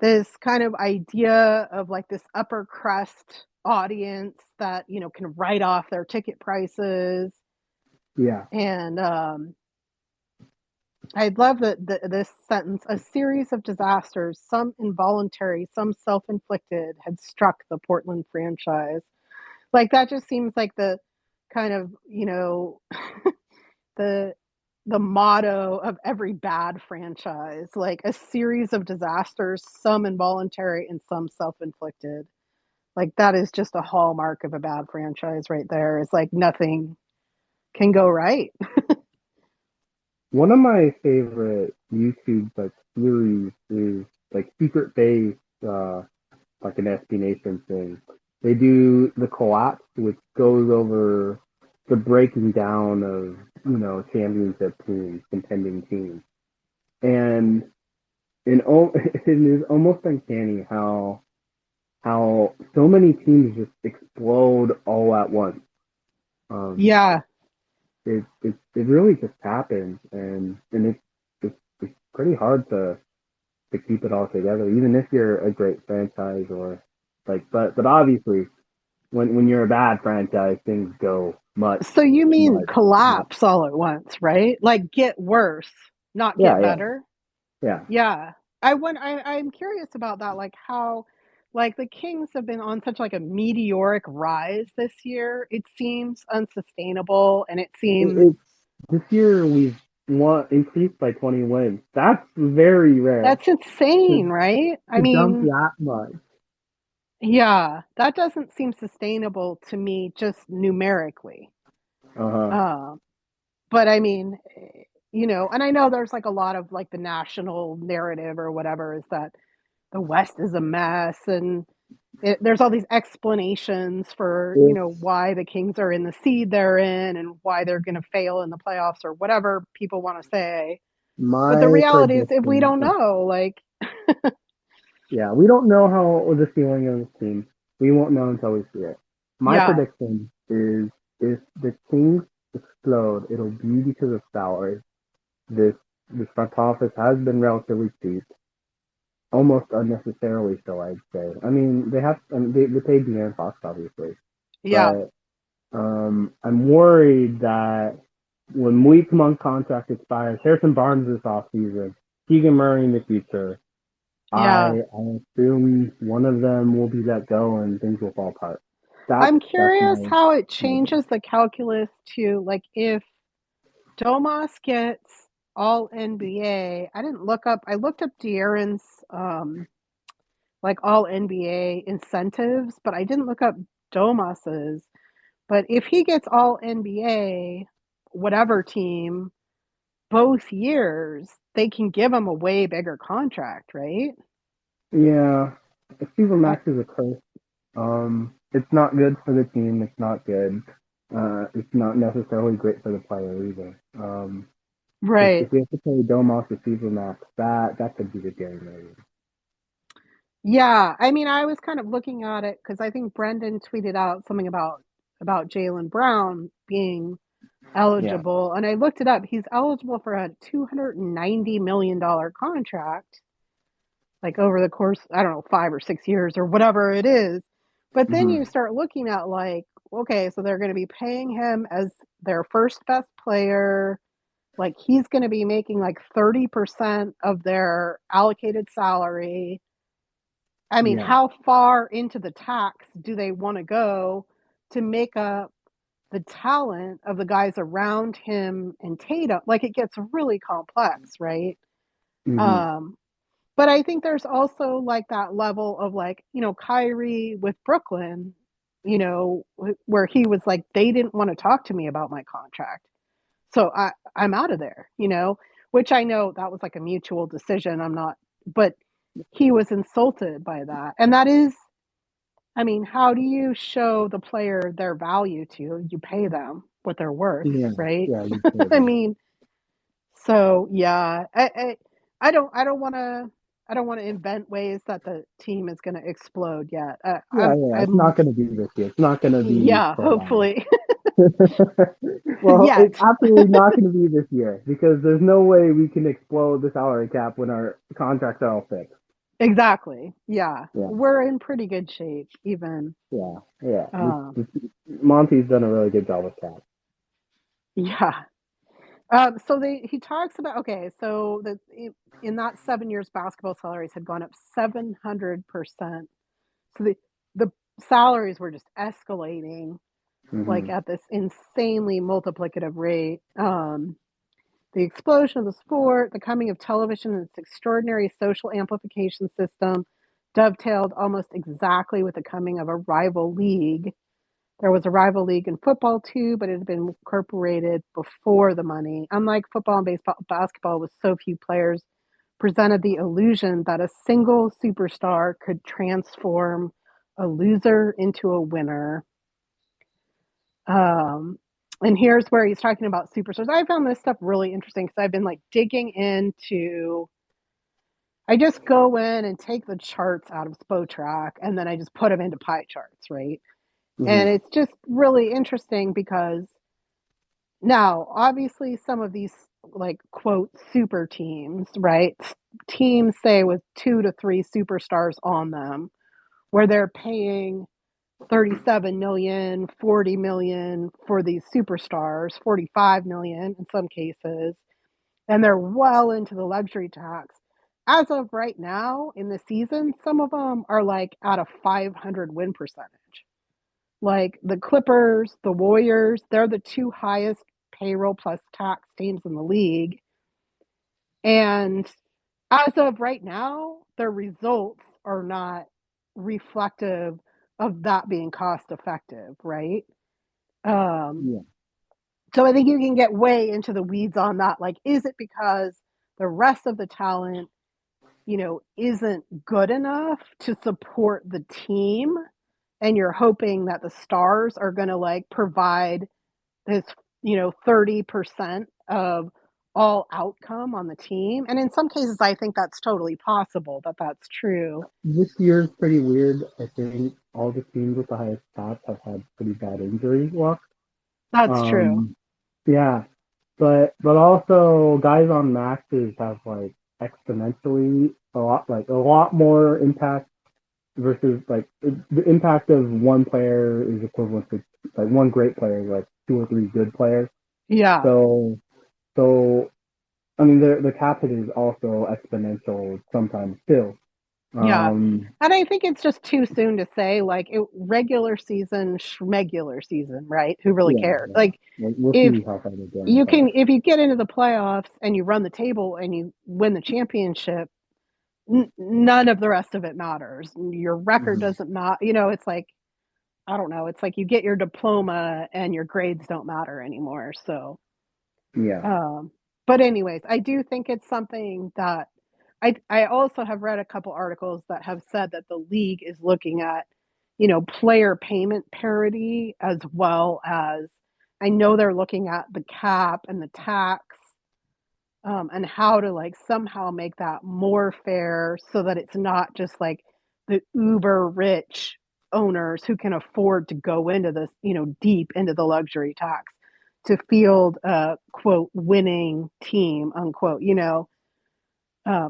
this kind of idea of like this upper crust audience that, you know, can write off their ticket prices. Yeah, And I love this sentence: a series of disasters, some involuntary, some self-inflicted, had struck the Portland franchise. Like that just seems like the kind of, you know, the the motto of every bad franchise, like a series of disasters, some involuntary and some self-inflicted. Like that is just a hallmark of a bad franchise right there. It's like nothing can go right. one of my favorite YouTube like series is like Secret Base, like an SB Nation thing. They do the collapse, which goes over the breaking down of championship teams, contending teams, and it is almost uncanny how so many teams just explode all at once. Um, Yeah. it really just happens, and it's pretty hard to keep it all together, even if you're a great franchise or like, but obviously when you're a bad franchise, things go much, So you mean much, much. collapse all at once, right? Like get worse, not Yeah, get yeah, better. yeah. Yeah. I'm curious about that, like how, like the Kings have been on such like a meteoric rise this year. It seems unsustainable and it seems It's this year we've won increased by 20 wins. That's very rare that's insane, to right? I to jump mean, that much. yeah, that doesn't seem sustainable to me just numerically. Uh huh. Uh, but I mean, you know, and I know there's like a lot of like the national narrative or whatever is that the West is a mess and there's all these explanations for, It's why the Kings are in the seed they're in and why they're going to fail in the playoffs or whatever people want to say. But the my reality is, if we prediction. don't know, like, Yeah, we don't know how the ceiling of this team. We won't know until we see it. My yeah, prediction is if the Kings explode, it'll be because of salary. This this front office has been relatively cheap, almost unnecessarily so, I'd say. I mean, they paid De'Aaron Fox obviously, yeah, but I'm worried that when Weak Monk contract expires, Harrison Barnes this offseason, Keegan Murray in the future, yeah. I assume one of them will be let go and things will fall apart. I'm That's curious my how it my changes the calculus to, like, if Domas gets all NBA. I didn't look up, I looked up De'Aaron's, like, all NBA incentives, but I didn't look up Domas's. But if he gets all NBA, whatever team, both years, they can give him a way bigger contract, right? yeah. A super Uh, max is a curse. It's not good for the team. It's not good. It's not necessarily great for the player either. right. If you have to pay Domas a super max, that could be the game maybe. Yeah. I mean, I was kind of looking at it because I think Brendan tweeted out something about Jalen Brown being Yeah. eligible, and I looked it up. He's eligible for a $290 million contract, like over the course, I don't know, 5 or 6 years or whatever it is. But then Hmm. you start looking at, like, okay, so they're going to be paying him as their first best player. Like, he's going to be making like 30% of their allocated salary. I mean, Yeah. how far into the tax do they want to go to make up the talent of the guys around him and Tatum? Like, it gets really complex, right? Hmm. Um, but I think there's also, like, that level of, like, Kyrie with Brooklyn, where he was like, they didn't want to talk to me about my contract. So I'm out of there, which I know that was like a mutual decision. I'm not, but he was insulted by that. And that is, I mean, how do you show the player their value to? You pay them what they're worth, Yeah. right? Yeah. You pay I them. mean, so yeah, I don't want to invent ways that the team is going to explode yet. Yeah. Yeah. It's I'm not going to be this year. It's not going to be yeah, for a while. hopefully. Well, it's Yet. absolutely not going to be this year because there's no way we can explode the salary cap when our contracts are all fixed. Exactly. Yeah. Yeah, We're in pretty good shape, even. yeah, yeah. Um, Monty's done a really good job with that. yeah. So he talks about, okay, so in that 7 years, basketball salaries had gone up 700%. So the salaries were just escalating, like, Hmm. at this insanely multiplicative rate. The explosion of the sport, the coming of television and its extraordinary social amplification system dovetailed almost exactly with the coming of a rival league. There was a rival league in football too, but it had been incorporated before the money. Unlike football and baseball, basketball with so few players presented the illusion that a single superstar could transform a loser into a winner. Um, and here's where he's talking about superstars. I found this stuff really interesting because I've been, like, digging into. I just go in and take the charts out of Spotrac and then I just put them into pie charts, right? And Hmm. it's just really interesting because now, obviously, some of these, like, quote, super teams, right? Teams, say, with 2 to 3 superstars on them, where they're paying 37 million, 40 million for these superstars, 45 million in some cases, and they're well into the luxury tax. As of right now in the season, some of them are like at a 500 win percentage. Like the Clippers, the Warriors, they're the two highest payroll plus tax teams in the league. And as of right now, their results are not reflective of that being cost effective, right? Um, Yeah. so I think you can get way into the weeds on that. Like, is it because the rest of the talent isn't good enough to support the team, and you're hoping that the stars are going to like provide this 30% of all outcome on the team. And in some cases I think that's totally possible that that's true. This year's pretty weird. I think all the teams with the highest stats have had pretty bad injury luck. That's true. Um, yeah, but also guys on maxes have like exponentially a lot more impact versus like the impact of one player is equivalent to like one great player is like two or three good players. Yeah. So I mean the cap hit is also exponential sometimes still. Yeah. Um, And I think it's just too soon to say like regular season, schmegular season, right? Who really yeah, cares? yeah. Like We'll if see how far they get in the playoffs. if you get into the playoffs and you run the table and you win the championship, none of the rest of it matters. Your record Mm-hmm. doesn't matter. It's like, I don't know. It's like you get your diploma and your grades don't matter anymore. So, Yeah, um, but anyways, I do think it's something that I also have read a couple articles that have said that the league is looking at, player payment parity as well as I know they're looking at the cap and the tax, and how to like somehow make that more fair so that it's not just like the uber rich owners who can afford to go into this, deep into the luxury tax to field a quote winning team unquote.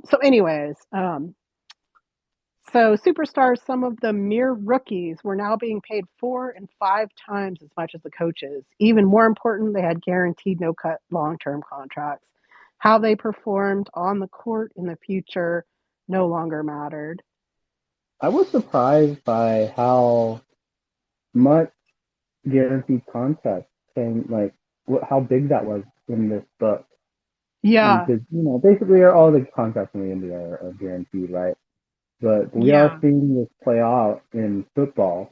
So anyways, so superstars, some of the mere rookies, were now being paid 4 and 5 times as much as the coaches. Even more important, they had guaranteed no cut long term contracts. How they performed on the court in the future no longer mattered. I was surprised by how much guaranteed contracts came like how big that was in this book. Yeah, Because basically all the contracts in the NBA are guaranteed, right? But we are yeah, seeing this play out in football,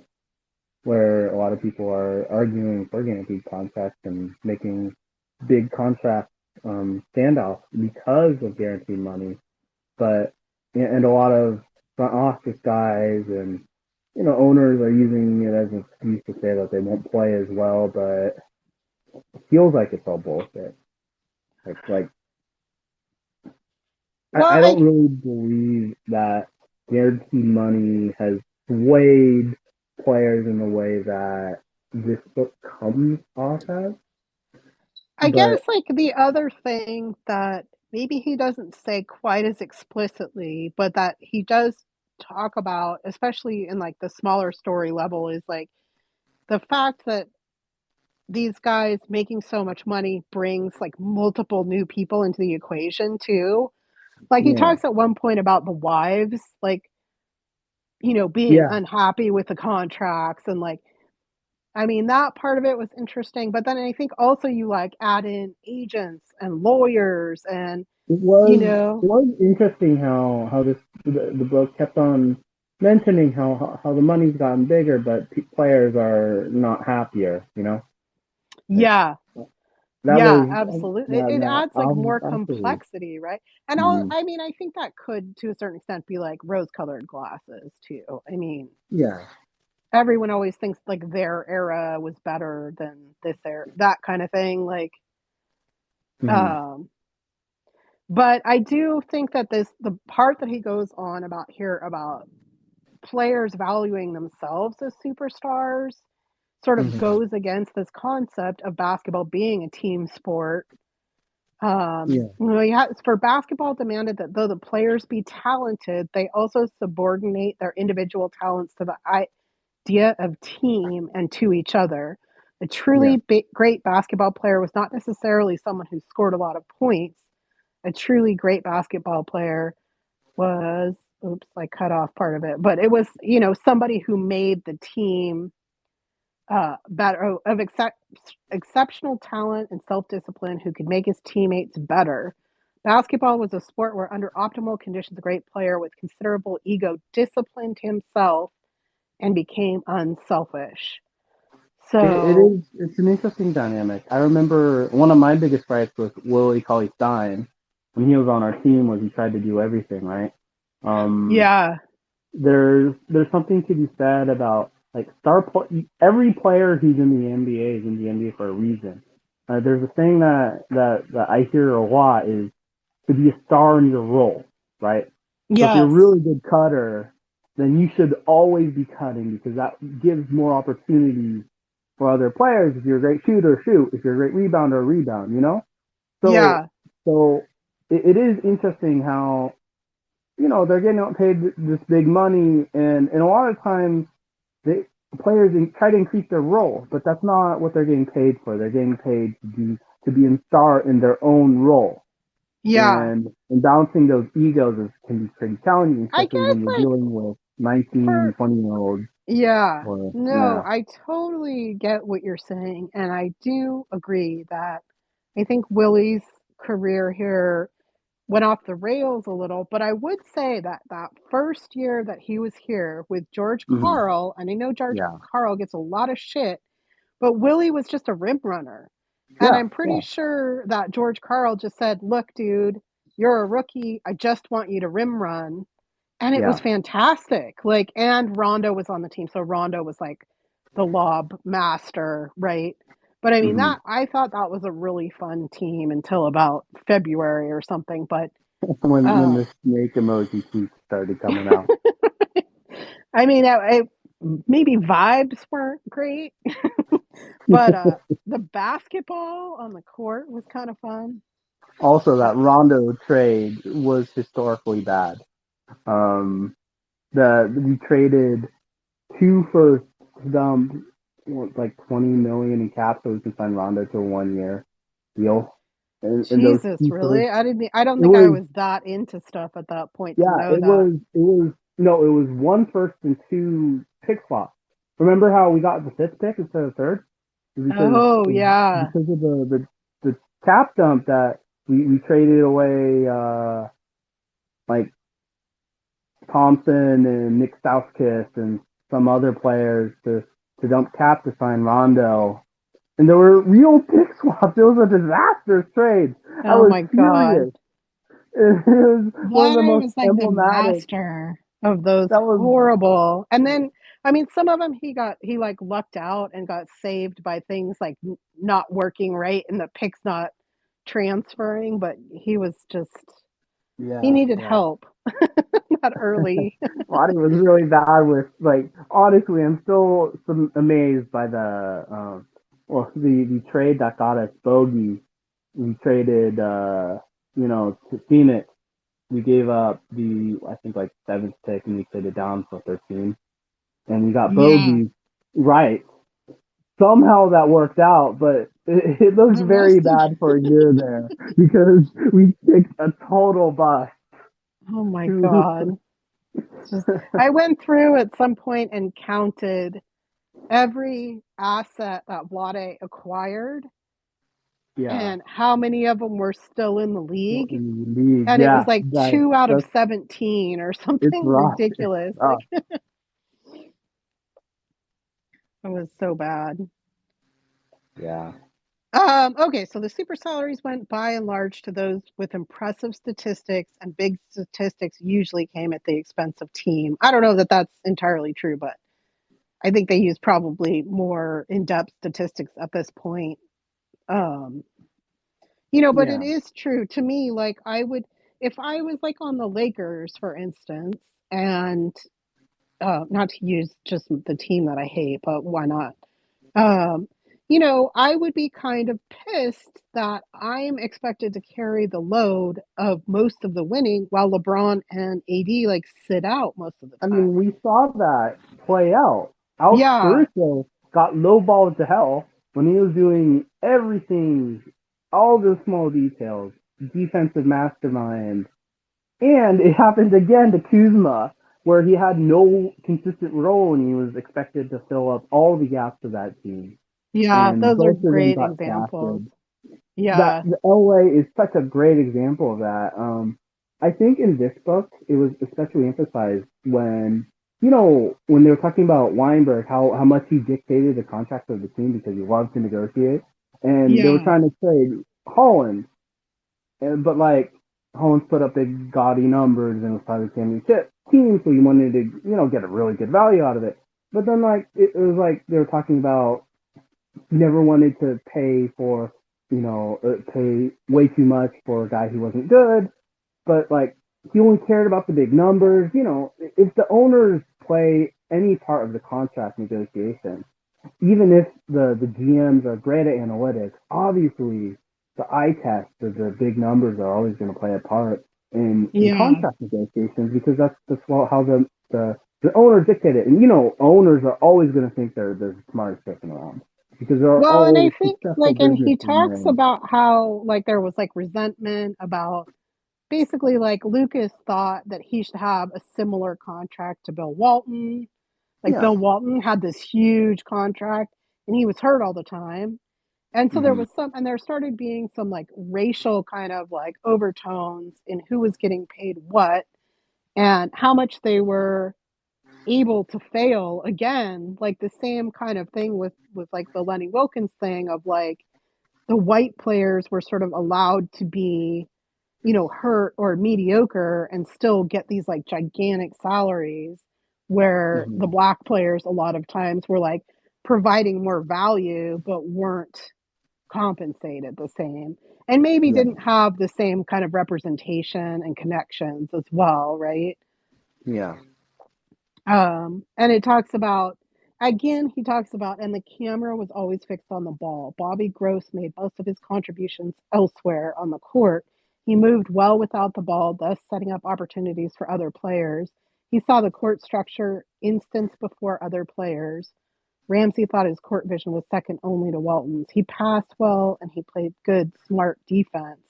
where a lot of people are arguing for guaranteed contracts and making big contract standoffs because of guaranteed money. But and a lot of front office guys and owners are using it as an excuse to say that they won't play as well, but it feels like it's all bullshit. Like well, I don't really believe that guaranteed money has swayed players in the way that this book comes off as. I guess But like the other thing that maybe he doesn't say quite as explicitly, but that he does talk about, especially in like the smaller story level, is like the fact that these guys making so much money brings like multiple new people into the equation too. Like he yeah, talks at one point about the wives, like, being yeah, unhappy with the contracts and like, I mean, that part of it was interesting. But then I think also you like add in agents and lawyers and, it you was know, it was interesting how the book kept on mentioning how the money's gotten bigger, but players are not happier. Like yeah, that yeah, was absolutely. It that adds like more absolutely. complexity, right? And Mhm. I mean, I think that could to a certain extent be like rose colored glasses too. I mean, Yeah. everyone always thinks like their era was better than this era, that kind of thing. Like, Mhm. um, but I do think that the part that he goes on about here about players valuing themselves as superstars sort of Mhm. goes against this concept of basketball being a team sport. Yeah. For basketball demanded that though the players be talented, they also subordinate their individual talents to the idea of team and to each other. A Yeah. truly great basketball player was not necessarily someone who scored a lot of points. A truly great basketball player was, oops, I cut off part of it, but it was, somebody who made the team better, of exceptional talent and self discipline, who could make his teammates better. Basketball was a sport where, under optimal conditions, a great player with considerable ego disciplined himself and became unselfish. It So, is. It's an interesting dynamic. I remember one of my biggest fights with Willie Cauley Stein when he was on our team was he tried to do everything right. Yeah. There's something to be said about like every player who's in the NBA is in the NBA for a reason. There's a thing that I hear a lot is to be a star in your role, right? So if you're a Yes. really good cutter, then you should always be cutting because that gives more opportunities for other players. If you're a great shooter, shoot. If you're a great rebounder, rebound. You know. So Yeah. so it is interesting how they're getting paid this big money, and a lot of times they players try to increase their role, but that's not what they're getting paid for. They're getting paid to be a star in their own role, Yeah. and balancing those egos can be pretty challenging, I especially when guess you're like dealing with 19, for 20 year olds. yeah. Or No, yeah, I totally get what you're saying, and I do agree that I think Willie's career here went off the rails a little, but I would say that that first year that he was here with George hmm Karl, and I know George yeah, Karl gets a lot of shit, but Willie was just a rim runner. And yeah, I'm pretty yeah, sure that George Karl just said, "Look, dude, you're a rookie. I just want you to rim run." And it was yeah. fantastic. Like, and Rondo was on the team. So Rondo was like the lob master, right? But I mean, hmm that I thought that was a really fun team until about February or something. But when um, the snake emoji tweets started coming out. I mean, maybe vibes weren't great, but the basketball on the court was kind of fun. Also, Uh, that Rondo trade was historically bad. Um, the we traded two firsts, like 20 million in cap, so we can sign Rondo to a 1 year deal. And those Jesus, two firsts, really? I don't it think I was was that into stuff at that point to yeah, know that. it was no, it was one first and two pick slots. Remember how we got the fifth pick instead of third? Because Oh, yeah. because of the cap dump that we traded away like Thompson and Nick Stauskas and some other players to dump cap to sign Rondo. And there were real pick swaps. It was a disastrous trade. I Oh was my God. furious. It was one of the Vlade most was like the emblematic. master of those That was horrible. And then, I mean, some of them he like lucked out and got saved by things like not working right and the picks not transferring, but he was just, he yeah, needed yeah. help that early. Roddy was really bad with like honestly I'm still amazed by the trade that got us Bogey. We traded to Phoenix. We gave up the I think like seventh pick and we traded down for 13. And we got Yeah. Bogey right. Somehow that worked out, but it looked It very must have. bad for a year there because we picked a total bust. Oh my God. It's just, I went through at some point and counted every asset that Vlade acquired Yeah, and how many of them were still in the league. in the league. And it was Yeah, like two out of that's 17 or it's something rough. It's ridiculous. rough. Like, it was so bad. Yeah. Okay, so the super salaries went by and large to those with impressive statistics, and big statistics usually came at the expense of team. I don't know that that's entirely true, but I think they use probably more in-depth statistics at this point. Um, but it Yeah. is true to me. Like I would, if I was like on the Lakers, for instance, and not to use just the team that I hate, but why not? Um, I would be kind of pissed that I'm expected to carry the load of most of the winning while LeBron and AD like sit out most of the I time. mean, we saw that play out. Alex Yeah, Caruso got lowballed to hell when he was doing everything, all the small details, defensive mastermind. And it happened again to Kuzma, where he had no consistent role and he was expected to fill up all the gaps of that team. yeah, And those are both of them great got examples. drafted. That Yeah, the LA is such a great example of that. I think in this book it was especially emphasized when they were talking about Weinberg, how much he dictated the contract of the team because he loved to negotiate, and they were yeah, trying to trade Holland, but like Holmes put up big gaudy numbers and was probably a championship team, so you wanted to, get a really good value out of it. But then, like, it was like they were talking about he never wanted to pay for, pay way too much for a guy who wasn't good, but like he only cared about the big numbers. If the owners play any part of the contract negotiation, even if the GMs are great at analytics, obviously the eye test or the big numbers are always going to play a part in Yeah. contract negotiations because that's how the owners dictate it. And owners are always going to think they're the smartest person around because there are Well, and I always think successful like, and he talks businessmen. about how like there was like resentment about basically like Lucas thought that he should have a similar contract to Bill Walton. Like Yeah. Bill Walton had this huge contract and he was hurt all the time. And so there Mm-hmm. was some, and there started being some like racial kind of like overtones in who was getting paid what and how much they were able to fail again. Like the same kind of thing with like the Lenny Wilkens thing of like the white players were sort of allowed to be, hurt or mediocre and still get these like gigantic salaries where the Mm-hmm. black players a lot of times were like providing more value but weren't compensated the same and maybe Yeah. didn't have the same kind of representation and connections as well, right? Yeah. And it talks about, again, he talks about, and the camera was always fixed on the ball. Bobby Gross made most of his contributions elsewhere on the court. He moved well without the ball, thus setting up opportunities for other players. He saw the court structure instance before other players. Ramsey thought his court vision was second only to Walton's. He passed well and he played good, smart defense.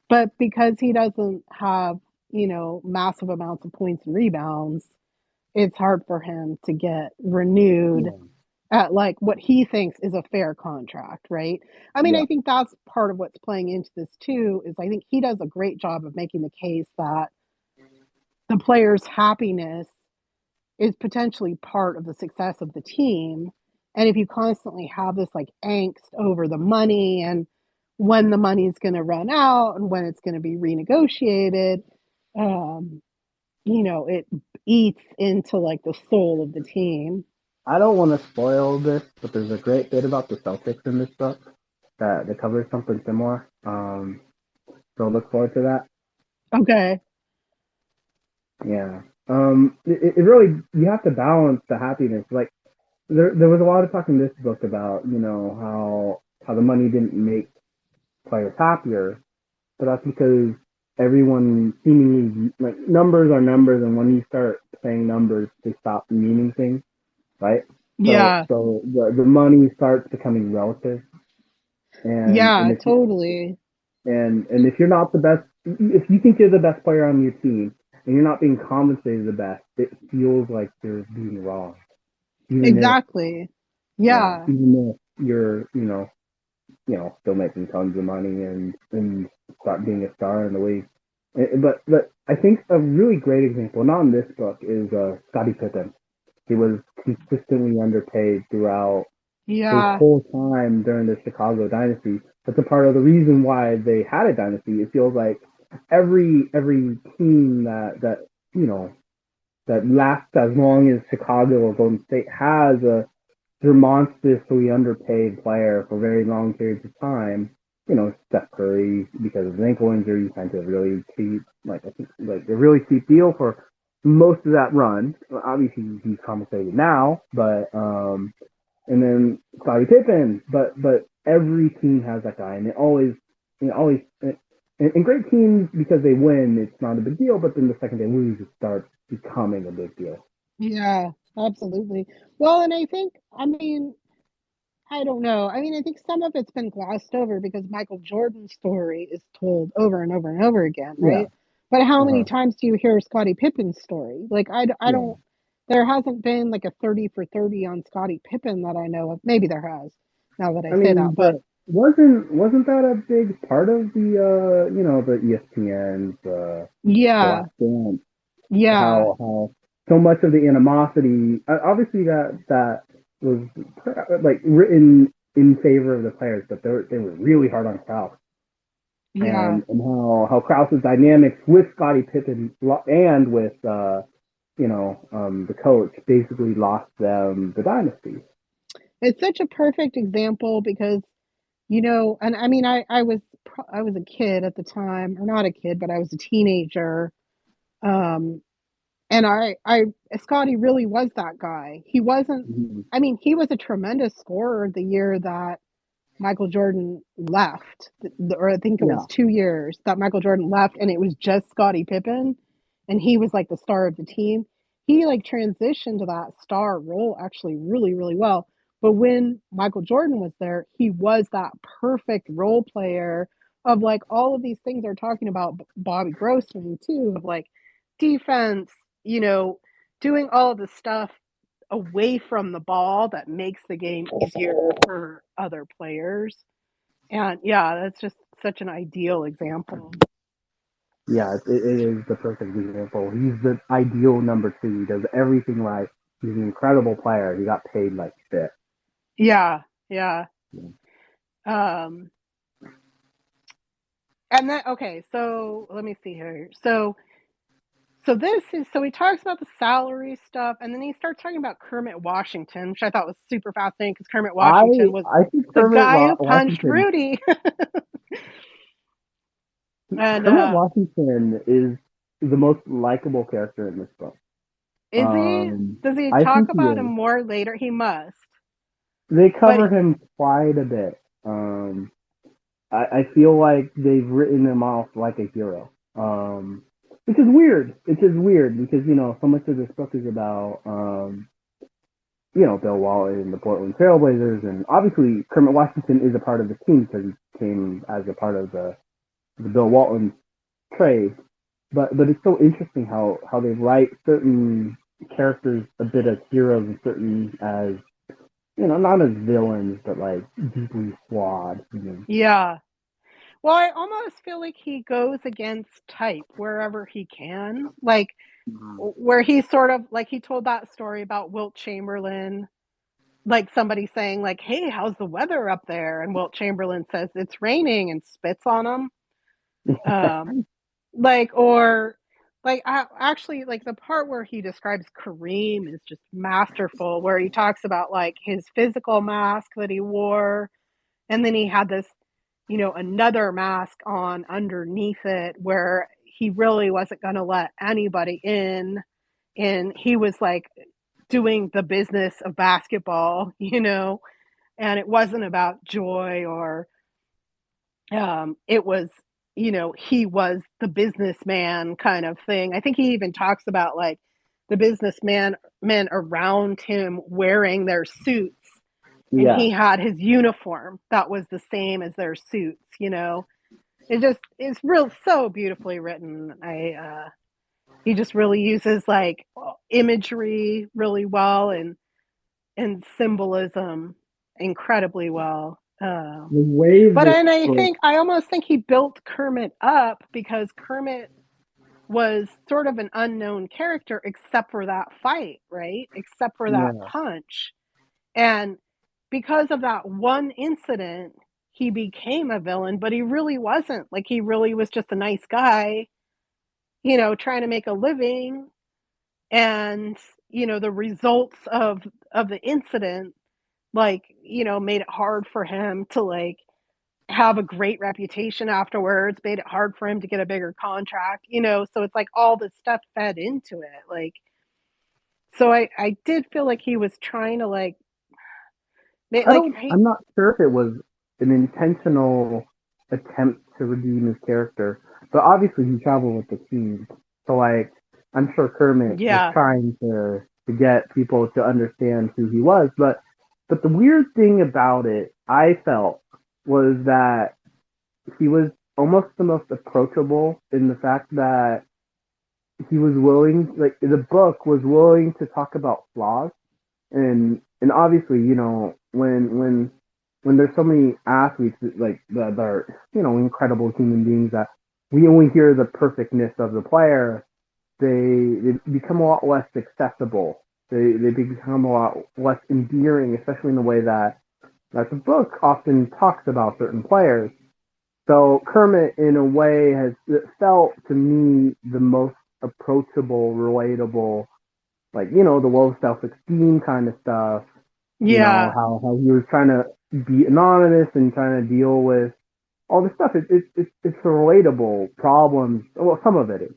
But because he doesn't have, massive amounts of points and rebounds, it's hard for him to get renewed Yeah. at like what he thinks is a fair contract, right? I mean, Yeah. I think that's part of what's playing into this too, is I think he does a great job of making the case that the player's happiness is potentially part of the success of the team. And if you constantly have this like angst over the money and when the money's going to run out and when it's going to be renegotiated, um, it eats into like the soul of the team. I don't want to spoil this, but there's a great bit about the Celtics in this book that covers something similar. So look forward to that. Okay. Yeah. It really you have to balance the happiness. Like there was a lot of talk in this book about how the money didn't make players happier, but that's because everyone seemingly like numbers are numbers, and when you start saying numbers, they stop meaning things, right? So Yeah. so the money starts becoming relative, and Yeah, if totally. and if you're not the best, if you think you're the best player on your team and you're not being compensated the best, it feels like you're being wrong. Even if Exactly. yeah, Yeah. even if you're still making tons of money and start being a star in the league. But I think a really great example, not in this book, is Scottie Pippen. He was consistently underpaid throughout his Yeah. whole time during the Chicago dynasty. That's a part of the reason why they had a dynasty. It feels like every team that you know that lasts as long as Chicago or Golden State has a demonstrably underpaid player for very long periods of time. Steph Curry because of his ankle injury signed a really cheap, like I think, like a really cheap deal for most of that run. Obviously, he's compensated now, but and then Scottie Pippen, but every team has that guy, and it always, always, and great teams because they win, it's not a big deal. But then the second they lose, it starts becoming a big deal. Yeah, absolutely. Well, and I think, I mean, I don't know. I mean, I think some of it's been glossed over because Michael Jordan's story is told over and over and over again, Yeah. right? But how Uh many huh. times do you hear Scottie Pippen's story? Like, I Yeah. don't, there hasn't been like a 30 for 30 on Scottie Pippen that I know of. Maybe there has, now that I I say mean, that, but but wasn't that a big part of the ESPN's the yeah, Last Dance? yeah, How so much of the animosity, obviously that was like written in favor of the players, but they were really hard on Kraus. Yeah. and how Krause's dynamics with Scottie Pippen and with the coach basically lost them the dynasty. It's such a perfect example because, and I mean, I was a kid at the time, or not a kid, but I was a teenager. Um, and Scotty really was that guy. He wasn't, Mhm. I mean, he was a tremendous scorer the year that Michael Jordan left, or I think it was Yeah, 2 years that Michael Jordan left, and it was just Scottie Pippen, and he was like the star of the team. He like transitioned to that star role actually really, really well. But when Michael Jordan was there, he was that perfect role player of like all of these things they're talking about Bobby Grossman too, of like defense, you know, doing all of the stuff away from the ball that makes the game easier for other players. And yeah, that's just such an ideal example. yeah, it is the perfect example. He's the ideal number two. He does everything right. He's an incredible player. He got paid like shit. Yeah, yeah. Yeah. Um, and then okay, so let me see here. So he talks about the salary stuff, and then he starts talking about Kermit Washington, which I thought was super fascinating because Kermit I Washington was I think the guy who punched Washington Rudy. And Kermit Washington is the most likable character in this book. is he? Does he I talk think he about him is. more later? He must. They But cover him quite a bit. I feel like they've written him off like a hero. Which is weird. It's just weird because so much of this book is about Bill Walton and the Portland Trailblazers, and obviously Kermit Washington is a part of the team because he came as a part of the Bill Walton trade. But it's so interesting how they write certain characters a bit as heroes and certain as not as villains, but like deeply flawed. yeah. Well, I almost feel like he goes against type wherever he can. Like where he sort of like he told that story about Wilt Chamberlain, like somebody saying like, "Hey, how's the weather up there?" And Wilt Chamberlain says it's raining and spits on him. Um like or like actually like the part where he describes Kareem is just masterful where he talks about like his physical mask that he wore, and then he had this, another mask on underneath it where he really wasn't going to let anybody in. And he was like doing the business of basketball, and it wasn't about joy or, it was, he was the businessman kind of thing. I think he even talks about like the businessman men around him wearing their suits, and Yeah, he had his uniform that was the same as their suits. It just is real so beautifully written. He just really uses like imagery really well and symbolism incredibly well. the way But this and book, I almost think he built Kermit up because Kermit was sort of an unknown character except for that fight, right? Except for that yeah, punch. And because of that one incident, he became a villain, but he really wasn't. Like he really was just a nice guy, trying to make a living. And, the results of the incident, like, made it hard for him to like have a great reputation afterwards, made it hard for him to get a bigger contract. So it's like all this stuff fed into it. Like so I did feel like he was trying to like like I'm not sure if it was an intentional attempt to redeem his character, but obviously he traveled with the team, so like I'm sure Kermit was yeah. trying to get people to understand who he was, but the weird thing about it, I felt, was that he was almost the most approachable in the fact that he was willing, like the book was willing to talk about flaws, and obviously, when there's so many athletes that are incredible human beings that we only hear the perfectness of the player, they become a lot less accessible. They become a lot less endearing, especially in the way that the book often talks about certain players. So Kermit, in a way, has felt to me the most approachable, relatable, like the low self-esteem kind of stuff. Yeah. How he was trying to be anonymous and trying to deal with all this stuff. It's a relatable problems. Well, some of it is.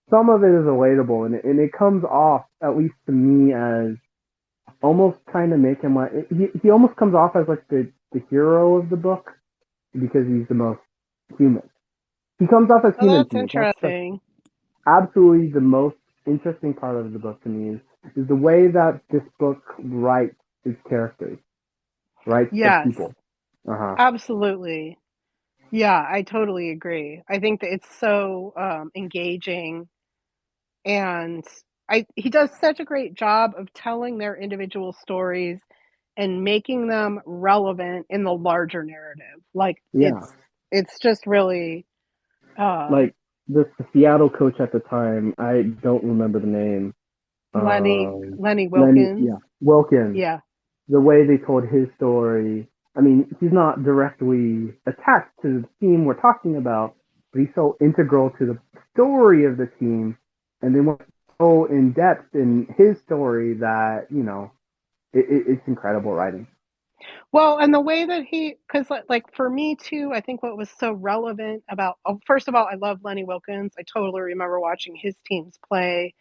Some of it is relatable, and it comes off, at least to me, as almost trying to make him like he almost comes off as like the hero of the book because he's the most human. He comes off as Oh, human that's to me. That's interesting. absolutely the most interesting part of the book to me is the way that this book writes its characters, writes the Yes, people. Uh huh. absolutely. Yeah, I totally agree. I think that it's so engaging, and he does such a great job of telling their individual stories and making them relevant in the larger narrative. Like Yeah, it's just really um, like the Seattle coach at the time. I don't remember the name. Lenny Lenny, Wilkens. yeah, Wilkins. Yeah, The way they told his story. I mean, he's not directly attached to the team we're talking about, but he's so integral to the story of the team, and then went so in depth in his story that it's incredible writing. well, and the way that because like for me too, I think what was so relevant about, first of all, I love Lenny Wilkens. I totally remember watching his teams play.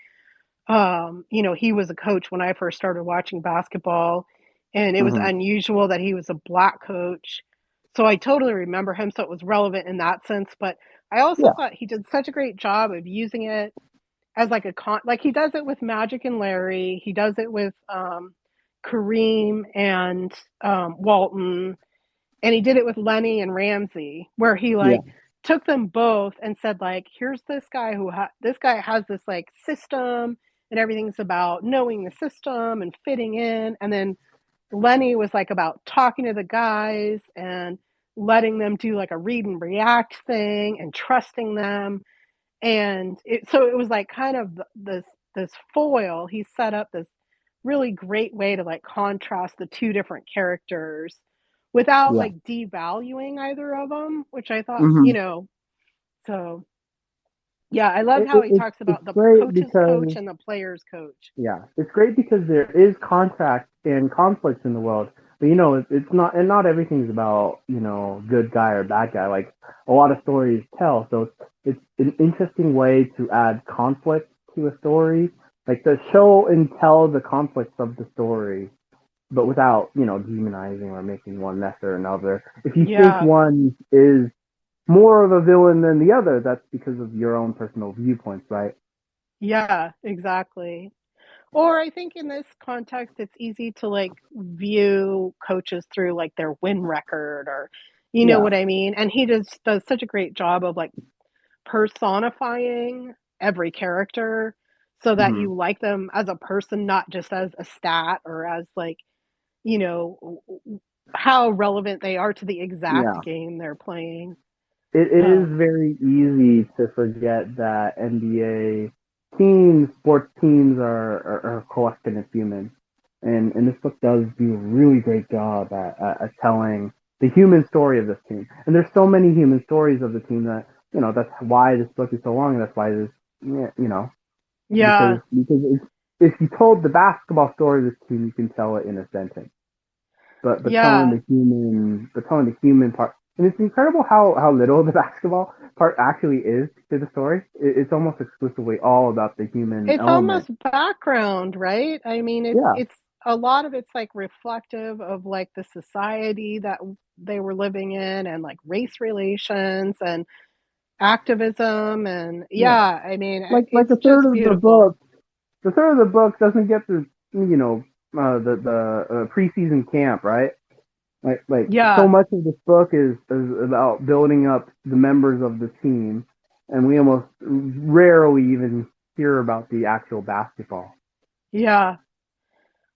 He was a coach when I first started watching basketball, and it was Hmm. unusual that he was a black coach. So I totally remember him, so it was relevant in that sense. But I also Yeah, thought he did such a great job of using it as like like he does it with Magic and Larry. He does it with Kareem and Walton, and he did it with Lenny and Ramsey, where he yeah, like took them both and said like, here's this guy this guy has this like system, and everything's about knowing the system and fitting in, and then Lenny was like about talking to the guys and letting them do like a read and react thing and trusting them. And so it was like kind of this foil. He set up this really great way to like contrast the two different characters without yeah. like devaluing either of them, which I thought, Hmm. so yeah, I love It, how it, he it's talks it's about the great coach's coach because and the player's coach. yeah, it's great because there is contrast and conflict in the world. But it's not, and not everything's about good guy or bad guy. Like a lot of stories tell, so it's an interesting way to add conflict to a story, like to show and tell the conflicts of the story, but without demonizing or making one lesser or another. If you think Yeah, one is more of a villain than the other, that's because of your own personal viewpoints, right? yeah, exactly. Or I think in this context, it's easy to like view coaches through like their win record, or you know Yeah. what I mean? And he just does such a great job of like personifying every character so that Hmm. you like them as a person, not just as a stat or as like, you know, how relevant they are to the exact Yeah. game they're playing. It is Um, very easy to forget that NBA teams, sports teams, are collective of humans, and this book does do a really great job at telling the human story of this team. And there's so many human stories of the team that that's why this book is so long. And that's why this, yeah, yeah, because if you told the basketball story of this team, you can tell it in a sentence, but yeah. telling the human part, and it's incredible how little the basketball part actually is to the story. It's almost exclusively all about the human It's element. almost background, right? I mean, Yeah, it's a lot of it's like reflective of like the society that they were living in, and like race relations and activism, and yeah. yeah, I mean, Like it's just beautiful. the third of the book doesn't get to the preseason camp, right? Like so Yeah. much of this book is about building up the members of the team, and we almost rarely even hear about the actual basketball. Yeah.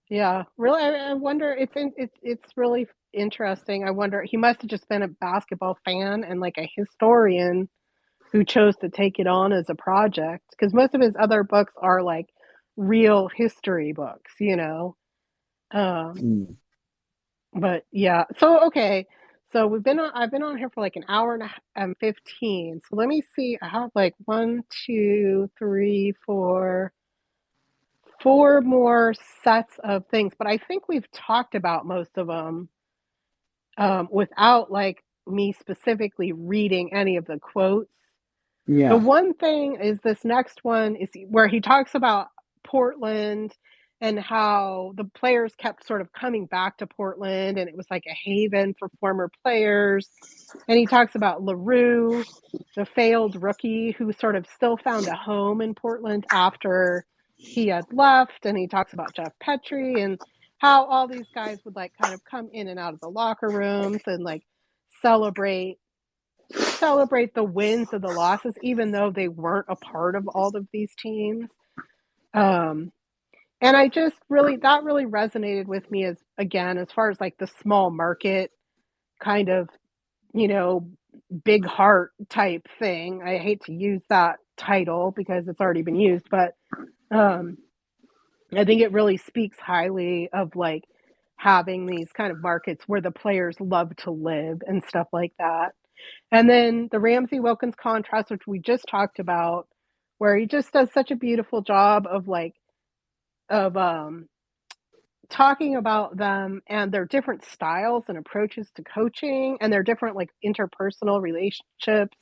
Yeah. Really, I wonder, it's really interesting. I wonder, he must have just been a basketball fan and like a historian who chose to take it on as a project, because most of his other books are like real history books. Um Mm. but yeah. So okay. So I've been on here for like an hour and 15. So let me see. I have like one, two, three, four more sets of things, but I think we've talked about most of them without like me specifically reading any of the quotes. The Yeah. one thing is this next one is where he talks about Portland and how the players kept sort of coming back to Portland and it was like a haven for former players. And he talks about LaRue, the failed rookie who sort of still found a home in Portland after he had left. And he talks about Jeff Petrie and how all these guys would like kind of come in and out of the locker rooms and like celebrate the wins and the losses, even though they weren't a part of all of these teams. Um, and I just really, that really resonated with me as, again, as far as like the small market kind of, you know, big heart type thing. I hate to use that title because it's already been used, but um, I think it really speaks highly of like having these kind of markets where the players love to live and stuff like that. And then the Ramsey Wilkins contrast, which we just talked about, where he just does such a beautiful job of like of talking about them and their different styles and approaches to coaching and their different like interpersonal relationships.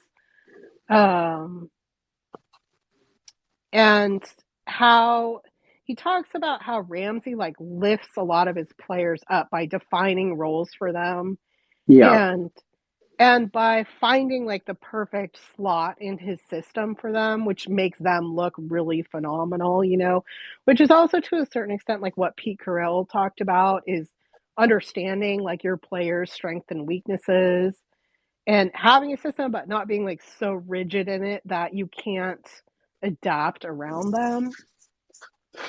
Um, and how he talks about how Ramsey like lifts a lot of his players up by defining roles for them Yeah. and by finding like the perfect slot in his system for them, which makes them look really phenomenal, you know, which is also to a certain extent like what Pete Carroll talked about is understanding like your players' strengths and weaknesses and having a system, but not being like so rigid in it that you can't adapt around them.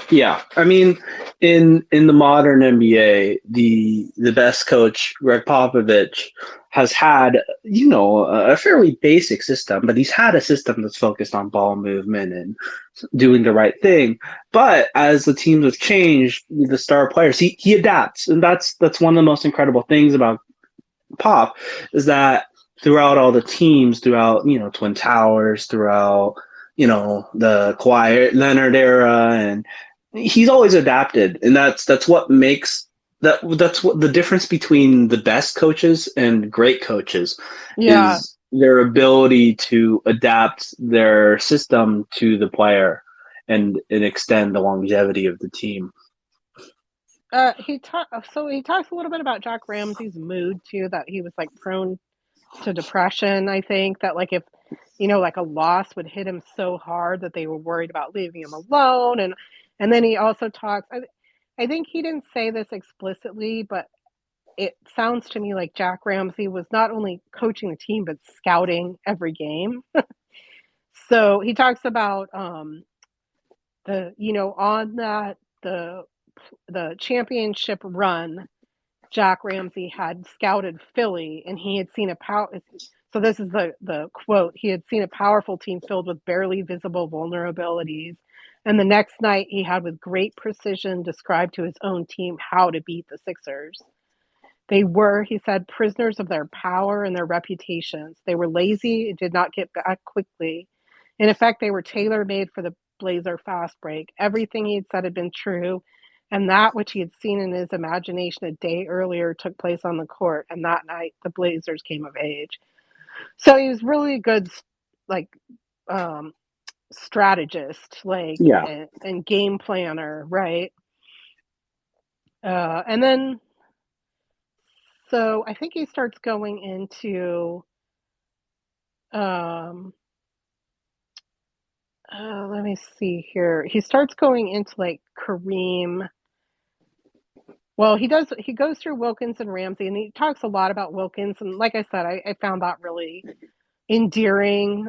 Yeah, I mean, in the modern NBA, the best coach, Greg Popovich, has had a fairly basic system, but he's had a system that's focused on ball movement and doing the right thing. But as the teams have changed, the star players, he adapts, and that's one of the most incredible things about Pop is that throughout all the teams, throughout Twin Towers, throughout the Kawhi Leonard era, and he's always adapted, and that's what makes that's what the difference between the best coaches and great coaches Yeah. is their ability to adapt their system to the player and extend the longevity of the team. He talks a little bit about Jack Ramsey's mood too, that he was like prone to depression. I think that like if like a loss would hit him so hard that they were worried about leaving him alone, and then he also talks. I think he didn't say this explicitly, but it sounds to me like Jack Ramsey was not only coaching the team but scouting every game. So he talks about the on that the championship run Jack Ramsey had scouted Philly and he had seen a power. So this is the quote. He had seen a powerful team filled with barely visible vulnerabilities. And the next night he had with great precision described to his own team how to beat the Sixers. They were, he said, prisoners of their power and their reputations. They were lazy and did not get back quickly. In effect, they were tailor made for the Blazer fast break. Everything he had said had been true, and that which he had seen in his imagination a day earlier took place on the court. And that night, the Blazers came of age. So he was really a good, like, um, strategist, like, Yeah. and game planner, right? And then so I think he starts going into um let me see here. He starts going into like Kareem. Well, he goes through Wilkins and Ramsey and he talks a lot about Wilkins and like I said, I found that really endearing.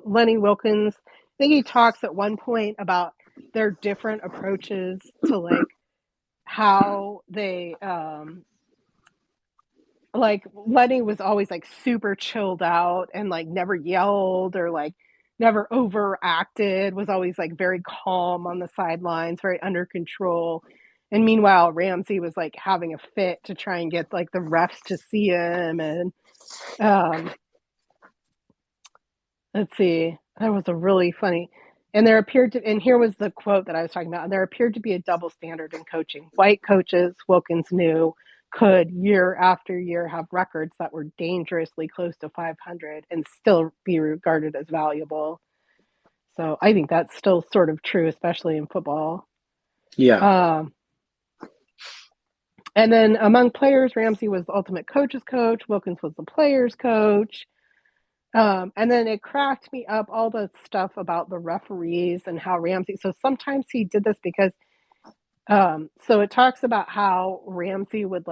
Lenny Wilkins, I think he talks at one point about their different approaches to like how they like Lenny was always like super chilled out and like never yelled or like never overacted, was always like very calm on the sidelines, very under control. And meanwhile, Ramsey was like having a fit to try and get like the refs to see him. And let's see, that was a really funny. And there appeared to, and here was the quote that I was talking about. And there appeared to be a double standard in coaching. White coaches, Wilkins knew, could year after year have records that were dangerously close to 500 and still be regarded as valuable. So I think that's still sort of true, especially in football. Yeah. And then among players, Ramsey was the ultimate coach's coach. Wilkins was the player's coach. And then it cracked me up, all the stuff about the referees and how Ramsey, so sometimes he did this because, so it talks about how Ramsey would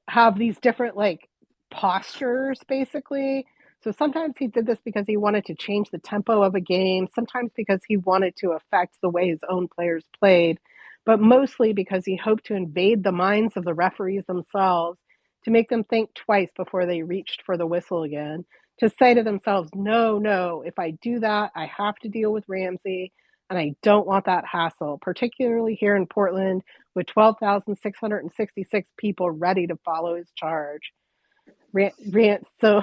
have these different like postures basically. So sometimes he did this because he wanted to change the tempo of a game, sometimes because he wanted to affect the way his own players played, but mostly because he hoped to invade the minds of the referees themselves, to make them think twice before they reached for the whistle again, to say to themselves, no, if I do that, I have to deal with Ramsey, and I don't want that hassle, particularly here in Portland with 12,666 people ready to follow his charge. So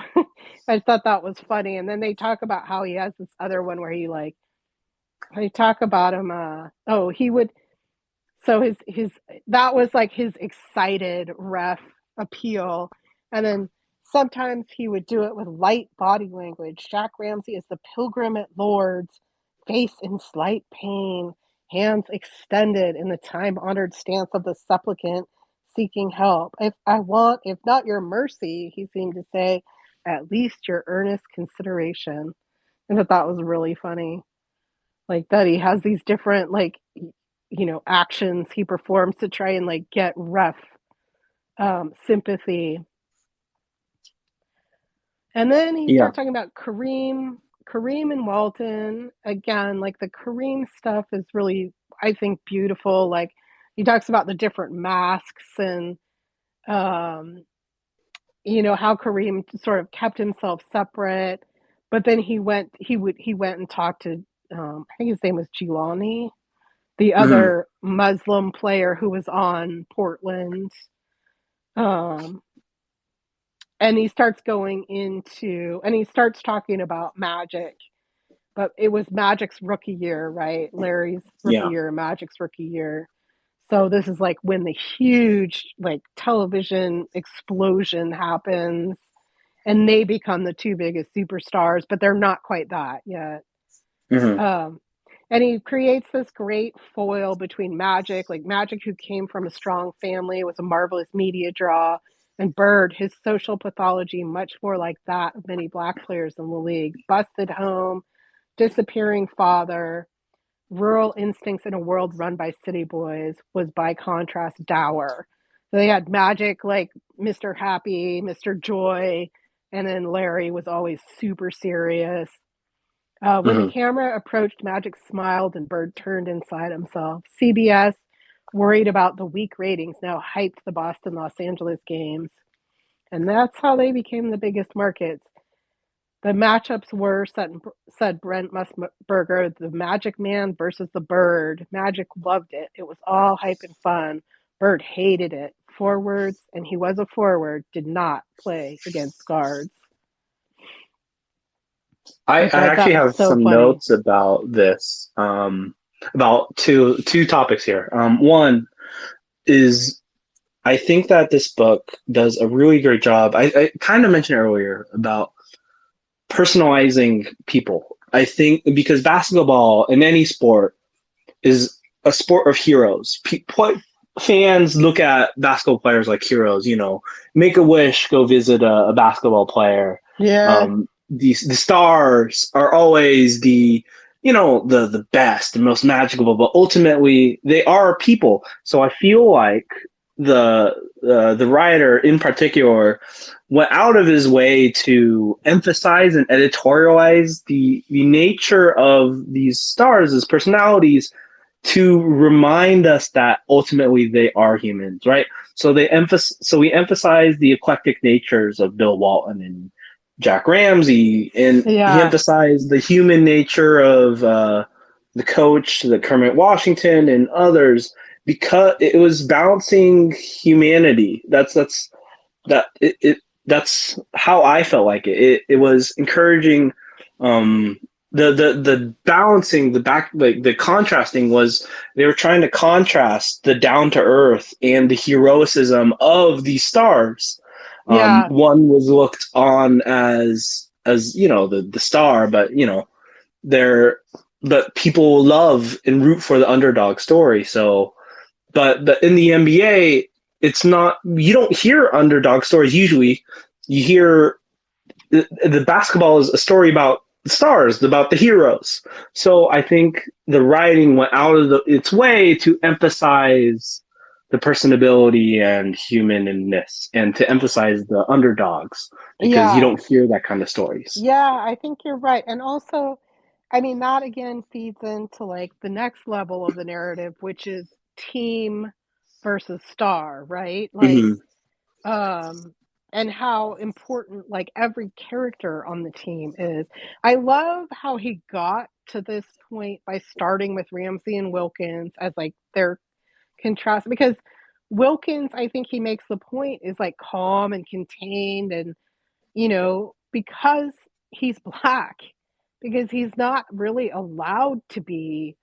I thought that was funny. And then they talk about how he has this other one where they talk about him, he would, so his that was like his excited ref appeal. And then sometimes he would do it with light body language. Jack Ramsey is the pilgrim at Lourdes, face in slight pain, hands extended in the time-honored stance of the supplicant seeking help. If not your mercy, he seemed to say, at least your earnest consideration. And that was really funny. Like that he has these different actions he performs to try and like get ref sympathy. And then he starts talking about Kareem and Walton. Again, like the Kareem stuff is really, I think, beautiful. Like he talks about the different masks and how Kareem sort of kept himself separate, but then he went and talked to I think his name was Gilani, the other Muslim player who was on Portland. And he starts talking about Magic, but it was Magic's rookie year, right? Larry's rookie year, Magic's rookie year. So this is like when the huge like television explosion happens and they become the two biggest superstars, but they're not quite that yet. And he creates this great foil between Magic, who came from a strong family, was a marvelous media draw, and Bird, his social pathology, much more like that of many Black players in the league. Busted home, disappearing father, rural instincts in a world run by city boys, was by contrast dour. So they had Magic like Mr. Happy, Mr. Joy, and then Larry was always super serious. When the camera approached, Magic smiled and Bird turned inside himself. CBS, worried about the weak ratings, now hyped the Boston-Los Angeles games. And that's how they became the biggest markets. The matchups were, said Brent Musburger, the Magic Man versus the Bird. Magic loved it. It was all hype and fun. Bird hated it. Forwards, and he was a forward, did not play against guards. I actually have some notes about this, about two topics here. One is I think that this book does a really great job. I kind of mentioned earlier about personalizing people. I think because basketball in any sport is a sport of heroes. Fans look at basketball players like heroes. Make a wish, go visit a basketball player. Yeah. The stars are always the best, the most magical, but ultimately they are people. So I feel like the writer in particular went out of his way to emphasize and editorialize the nature of these stars as personalities, to remind us that ultimately they are humans, right? So we emphasize the eclectic natures of Bill Walton and Jack Ramsey, and he emphasized the human nature of the coach, the Kermit Washington, and others, because it was balancing humanity. That's how I felt like it. It was encouraging the balancing the back like the contrasting was they were trying to contrast the down to earth and the heroicism of these stars. Yeah. One was looked on as the star, but they're but people love and root for the underdog story. So, but in the NBA, it's not, you don't hear underdog stories usually. You hear the basketball is a story about the stars, about the heroes. So I think the writing went out of its way to emphasize the personability and humanness and to emphasize the underdogs because you Yeah. don't hear that kind of stories. Yeah, I think you're right. And also, I mean, that again feeds into like the next level of the narrative, which is team versus star, right? Like, Mm-hmm. um, and how important like every character on the team is. I love how he got to this point by starting with Ramsey and Wilkins as like their contrast, because Wilkins, I think he makes the point, is like calm and contained, and because he's black, because he's not really allowed to be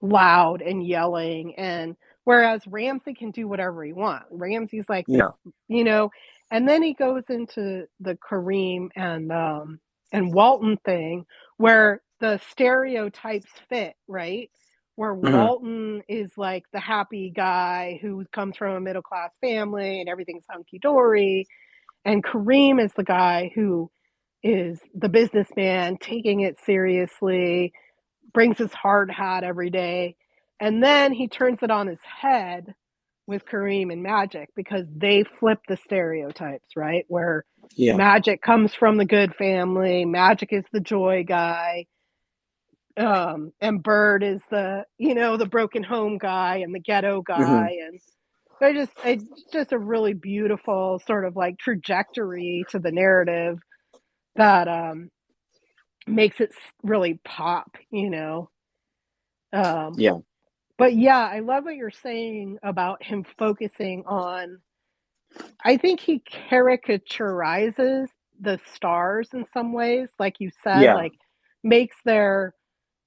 loud and yelling, and whereas Ramsey can do whatever he wants. Ramsey's like this, Yeah. you know, and then he goes into the Kareem and Walton thing where the stereotypes fit, right? Where Mm-hmm. Walton is like the happy guy who comes from a middle class family and everything's hunky dory, and Kareem is the guy who is the businessman taking it seriously, brings his hard hat every day. And then he turns it on his head with Kareem and Magic because they flip the stereotypes, right? Where Yeah. Magic comes from the good family, Magic is the joy guy, and Bird is the broken home guy and the ghetto Mm-hmm. guy. And it's just a really beautiful sort of like trajectory to the narrative that makes it really pop. Um, Yeah. but yeah, I love what you're saying about him focusing on. I think he caricaturizes the stars in some ways, like you said, Yeah. like makes their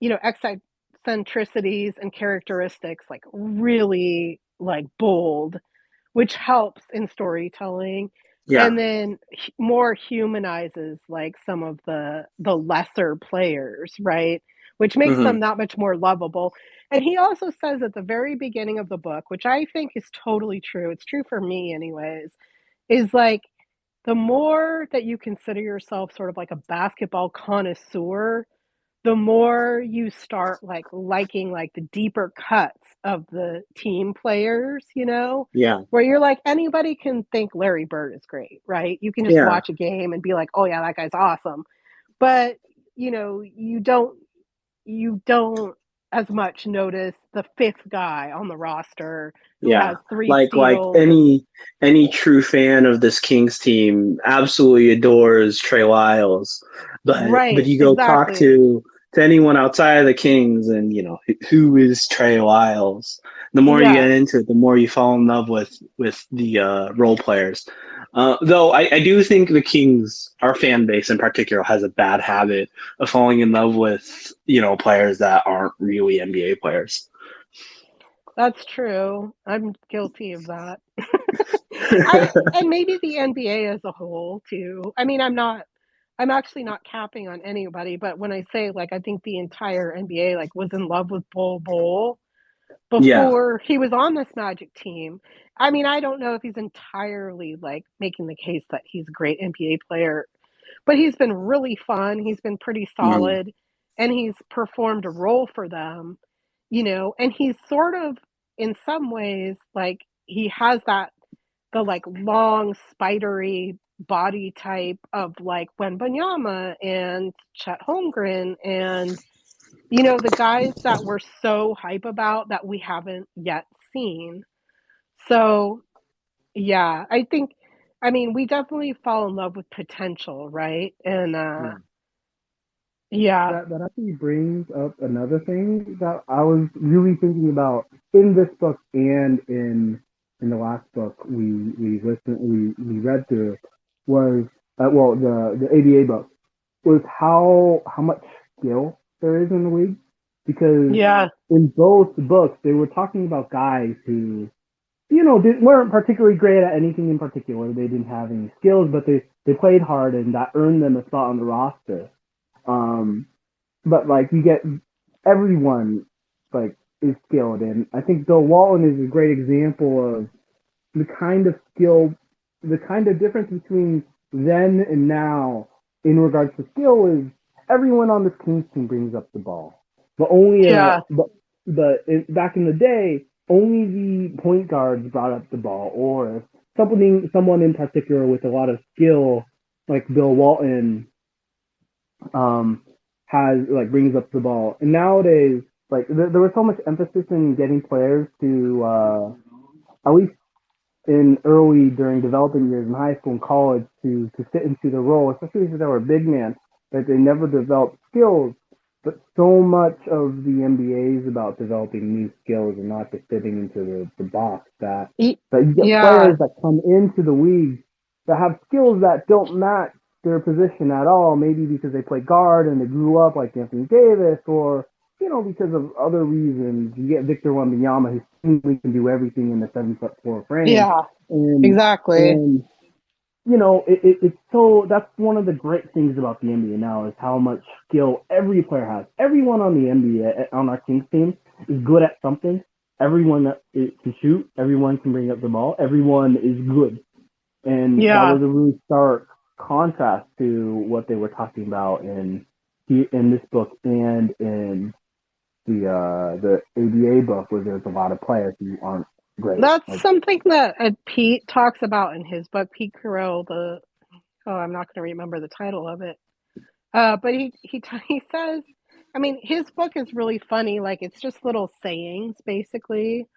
eccentricities and characteristics like really like bold, which helps in storytelling, Yeah. and then more humanizes like some of the lesser players, right? Which makes Mm-hmm. them that much more lovable. And he also says at the very beginning of the book, which I think is totally true, it's true for me anyways, is like the more that you consider yourself sort of like a basketball connoisseur, the more you start like liking like the deeper cuts of the team players, Yeah. where you're like anybody can think Larry Bird is great, right? You can just Yeah. watch a game and be like, "Oh yeah, that guy's awesome." But, you don't as much notice the fifth guy on the roster who Yeah. has 3 Like steals and any true fan of this Kings team absolutely adores Trey Lyles. But right, you go talk exactly. to anyone outside of the Kings and who is Trey Lyles? The more you Yeah, get into it, the more you fall in love with the role players. Though I do think the Kings, our fan base in particular, has a bad habit of falling in love with players that aren't really NBA players. that's true. I'm guilty of that. And maybe the NBA as a whole too. I mean, I'm actually not capping on anybody, but when I say like I think the entire NBA like was in love with Bol Bol Yeah. before he was on this Magic team. I mean, I don't know if he's entirely like making the case that he's a great NBA player, but he's been really fun. He's been pretty Mm. solid, and he's performed a role for them, and he's sort of in some ways like he has the like long spidery body type of like Wembanyama and Chet Holmgren and the guys that we're so hype about that we haven't yet seen. So yeah, I mean we definitely fall in love with potential, right? And Mm. Yeah. that actually brings up another thing that I was really thinking about in this book and in the last book we read through was the ABA book was how much skill there is in the league because Yeah. in both books they were talking about guys who weren't particularly great at anything in particular. They didn't have any skills, but they played hard and that earned them a spot on the roster. Um, but like you get everyone like is skilled, and I think Bill Walton is a great example of the kind of skill, the kind of difference between then and now in regards to skill is everyone on this Kings team brings up the ball, but only Yeah. back in the day only the point guards brought up the ball, or someone in particular with a lot of skill like Bill Walton um, has like brings up the ball. And nowadays, like there was so much emphasis in getting players to at least in early during developing years in high school and college to fit into the role, especially if they were a big man, that they never developed skills. But so much of the NBA is about developing new skills and not just fitting into the box that you get Yeah. players that come into the league that have skills that don't match their position at all, maybe because they play guard and they grew up like Anthony Davis, or because of other reasons. You get Victor Wembanyama, who seemingly can do everything in the 7'4" frame, Yeah. and Exactly. and it's so that's one of the great things about the NBA now is how much skill every player has. Everyone on the NBA on our Kings team is good at something. Everyone that can shoot. Everyone can bring up the ball. Everyone is good, and that Yeah. was a really stark contrast to what they were talking about in this book and in the ABA book, where there's a lot of players who aren't great. That's Like, something that Pete talks about in his book, Pete Carroll. I'm not going to remember the title of it. But he says, I mean, his book is really funny. Like it's just little sayings, basically.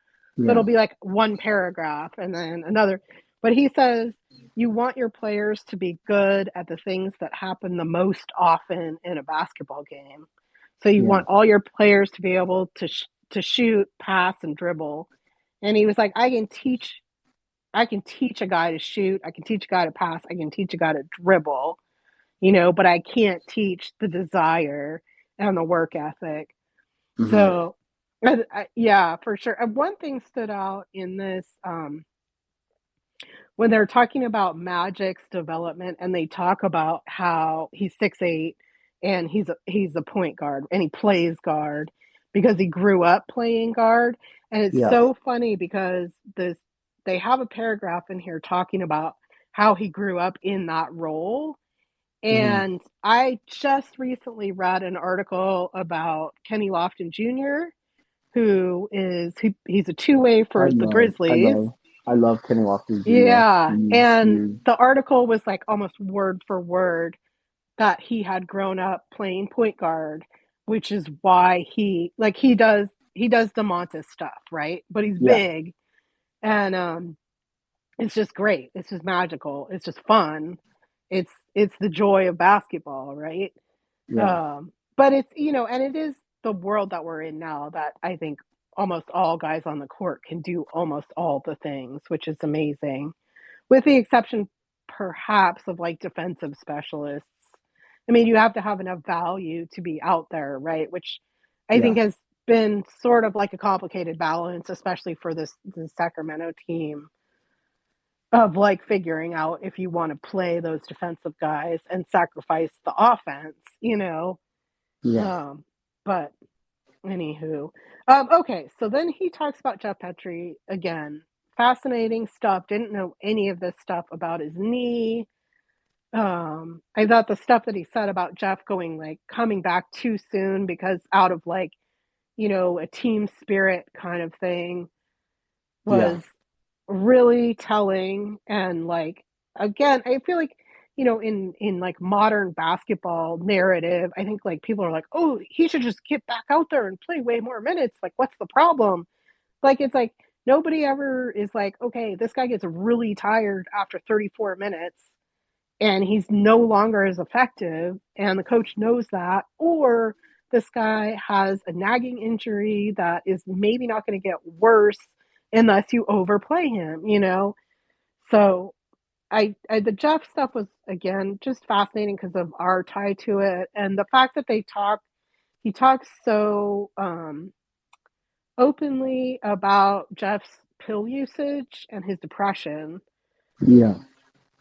So it'll yeah, be like one paragraph and then another. But he says you want your players to be good at the things that happen the most often in a basketball game. So you yeah, want all your players to be able to shoot, pass, and dribble. And he was like, I can teach a guy to shoot, I can teach a guy to pass, I can teach a guy to dribble, but I can't teach the desire and the work ethic. mm-hmm. So, yeah, for sure. And one thing stood out in this when they're talking about Magic's development, and they talk about how he's 6'8" and he's a point guard and he plays guard because he grew up playing guard. And it's Yeah, so funny because this they have a paragraph in here talking about how he grew up in that role. mm-hmm. And I just recently read an article about Kenny Lofton Jr., he's a two-way I for the love, I Grizzlies. love, I love Kenny Walker Jr. Yeah, and He's the article was like almost word for word that he had grown up playing point guard, which is why he does DeMontis stuff, right? But he's yeah, big, and it's just great. It's just magical. It's just fun. It's the joy of basketball, right? yeah, But and it is the world that we're in now that I think almost all guys on the court can do almost all the things, which is amazing, with the exception perhaps of like defensive specialists. I mean, you have to have enough value to be out there, right? Which I think yeah, has been sort of like a complicated balance, especially for this Sacramento team, of like figuring out if you want to play those defensive guys and sacrifice the offense. yeah, Um, but anywho, okay. So then he talks about Jeff Petrie again. Fascinating stuff. Didn't know any of this stuff about his knee. I thought the stuff that he said about Jeff coming back too soon because out of a team spirit kind of thing yeah, was really telling. And again, I feel like in like modern basketball narrative, I think like people are like, oh, he should just get back out there and play way more minutes. Like, what's the problem? Like, it's like nobody ever is like, okay, this guy gets really tired after 34 minutes and he's no longer as effective, and the coach knows that, or this guy has a nagging injury that is maybe not going to get worse unless you overplay him, you know? So the Jeff stuff was, again, just fascinating because of our tie to it, and the fact that he talks so openly about Jeff's pill usage and his depression. Yeah.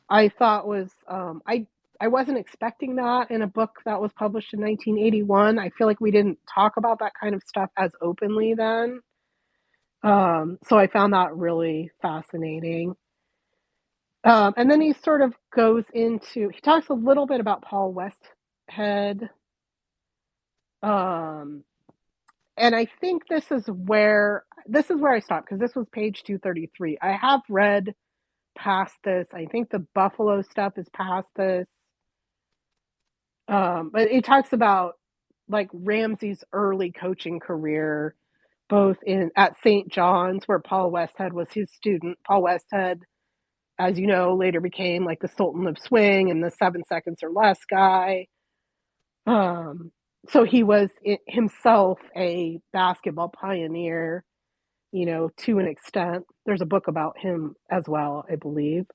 I thought was I wasn't expecting that in a book that was published in 1981. I feel like we didn't talk about that kind of stuff as openly then. So I found that really fascinating. And then he sort of he talks a little bit about Paul Westhead. Um, and I think this is where I stopped, because this was page 233. I have read past this. I think the Buffalo stuff is past this. But it talks about like Ramsey's early coaching career, both at St. John's, where Paul Westhead was his student. Paul Westhead, as you know, later became like the Sultan of Swing and the 7 seconds or less guy. So he was himself a basketball pioneer, you know, to an extent. There's a book about him as well, I believe.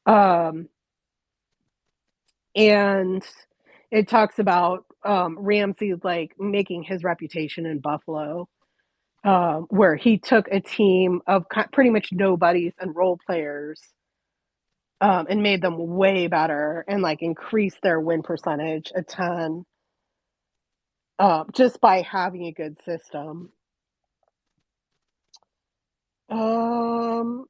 And it talks about Ramsey like making his reputation in Buffalo, where he took a team of pretty much nobodies and role players, and made them way better and like increased their win percentage a ton, just by having a good system. Oh,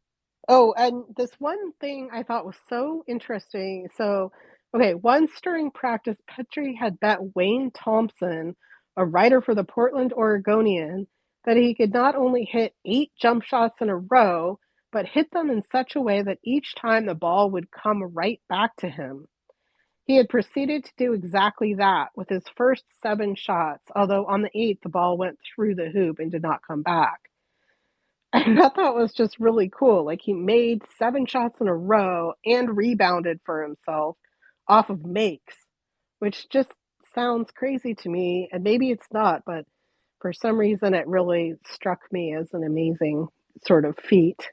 and this one thing I thought was so interesting. So, okay, once during practice, Petrie had bet Wayne Thompson, a writer for the Portland Oregonian, that he could not only hit 8 jump shots in a row, but hit them in such a way that each time the ball would come right back to him. He had proceeded to do exactly that with his first 7 shots, although on the 8th the ball went through the hoop and did not come back. And I thought that was just really cool. Like, he made 7 shots in a row and rebounded for himself off of makes, which just sounds crazy to me. And maybe it's not, but for some reason it really struck me as an amazing sort of feat.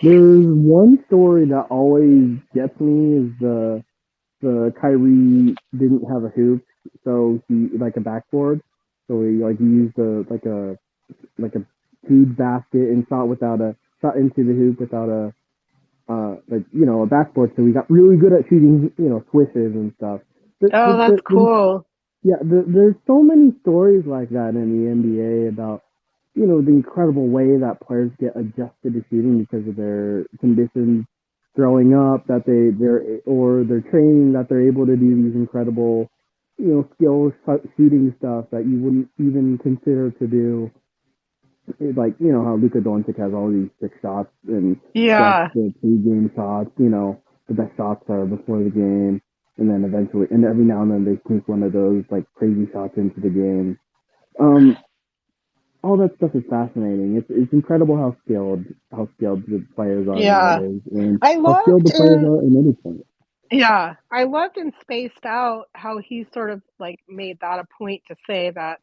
There's one story that always gets me is the Kyrie didn't have a hoop, so he like a backboard, so he used a huge basket and shot into the hoop without a a backboard. So he got really good at shooting swishes and stuff. Oh, that's cool. There's so many stories like that in the NBA about the incredible way that players get adjusted to shooting because of their conditions growing up, that their training, that they're able to do these incredible skills shooting stuff that you wouldn't even consider to do. Like how Luka Doncic has all these 6 shots and Yeah, the pre-game shots. The best shots are before the game, and then eventually, and every now and then they sneak one of those like crazy shots into the game. All that stuff is fascinating. It's incredible how skilled the players are yeah. nowadays, and I how skilled loved the players in are in any point. Yeah, I loved in Spaced Out how he sort of like made that a point to say that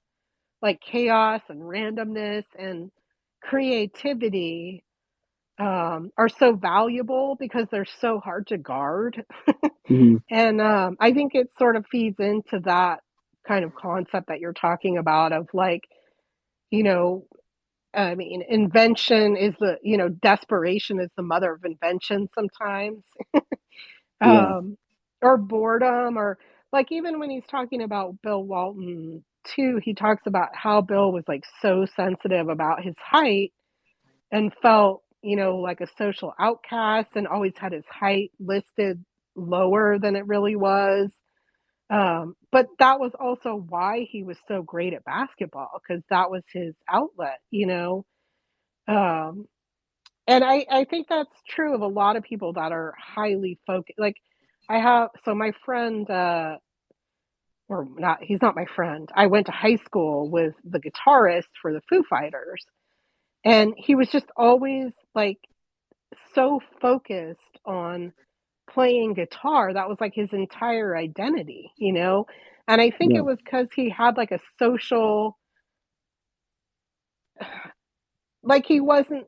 like chaos and randomness and creativity are so valuable because they're so hard to guard. Mm-hmm. And I think it sort of feeds into that kind of concept that you're talking about of like, you know, I mean, invention is desperation is the mother of invention sometimes. Yeah. Or boredom, or like even when he's talking about Bill Walton too, he talks about how Bill was like so sensitive about his height and felt, like a social outcast and always had his height listed lower than it really was. But that was also why he was so great at basketball, because that was his outlet. Um, and I think that's true of a lot of people that are highly focused. Like my friend, or not, he's not my friend. I went to high school with the guitarist for the Foo Fighters, and he was just always like so focused on playing guitar. That was like his entire identity, you know? And I think Yeah. it was because he had like a social, like he wasn't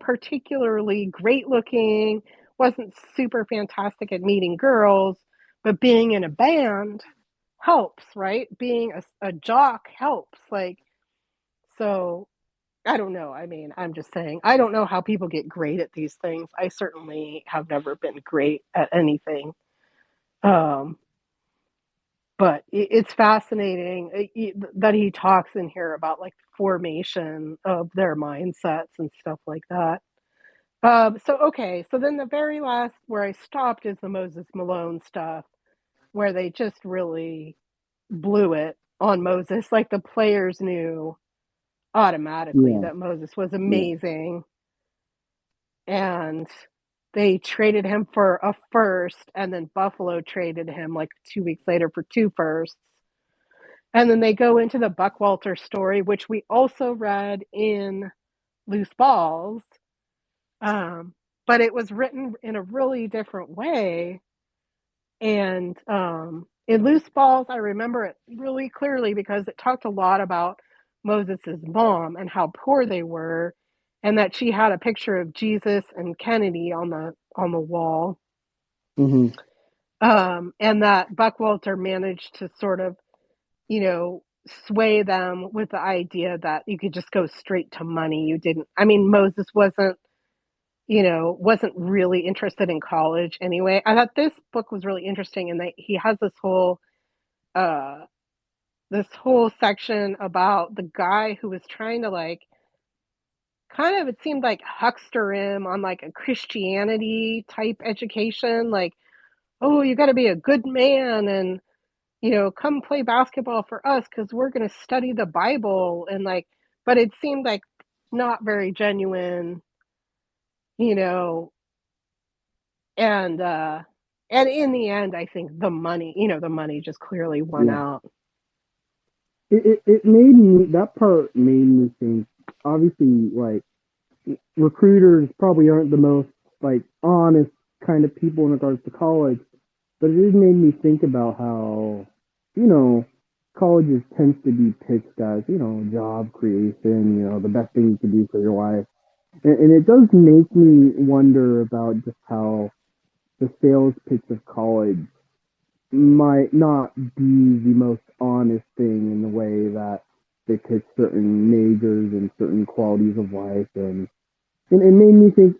particularly great looking, wasn't super fantastic at meeting girls, but being in a band helps, right? Being a jock helps. Like, so I don't know. I mean, I'm just saying, I don't know how people get great at these things. I certainly have never been great at anything. Um, but it's fascinating that he talks in here about like formation of their mindsets and stuff like that. Okay, so then the very last where I stopped is the Moses Malone stuff, where they just really blew it on Moses. Like the players knew automatically Yeah. that Moses was Yeah. amazing, and they traded him for a first, and then Buffalo traded him like 2 weeks later for two firsts. And then they go into the Buckwalter story, which we also read in Loose Balls, but it was written in a really different way. And in Loose Balls, I remember it really clearly because it talked a lot about Moses's mom and how poor they were, and that she had a picture of Jesus and Kennedy on the wall, Hmm. and that Buckwalter managed to sort of, you know, sway them with the idea that you could just go straight to money. You didn't. I mean, Moses wasn't really interested in college anyway. I thought this book was really interesting, and that he has uh this whole section about the guy who was trying to like kind of, it seemed like, huckster him on like a Christianity type education, like, oh, you got to be a good man and come play basketball for us because we're going to study the Bible, and like, but it seemed like not very genuine, you know, and in the end, I think the money just clearly won Yeah. out. It made me, that part made me think, obviously, like, recruiters probably aren't the most, like, honest kind of people in regards to college, but it just made me think about how, you know, colleges tends to be pitched as, job creation, the best thing you can do for your life. And it does make me wonder about just how the sales pitch of college might not be the most honest thing in the way that they pitch certain majors and certain qualities of life. And it made me think,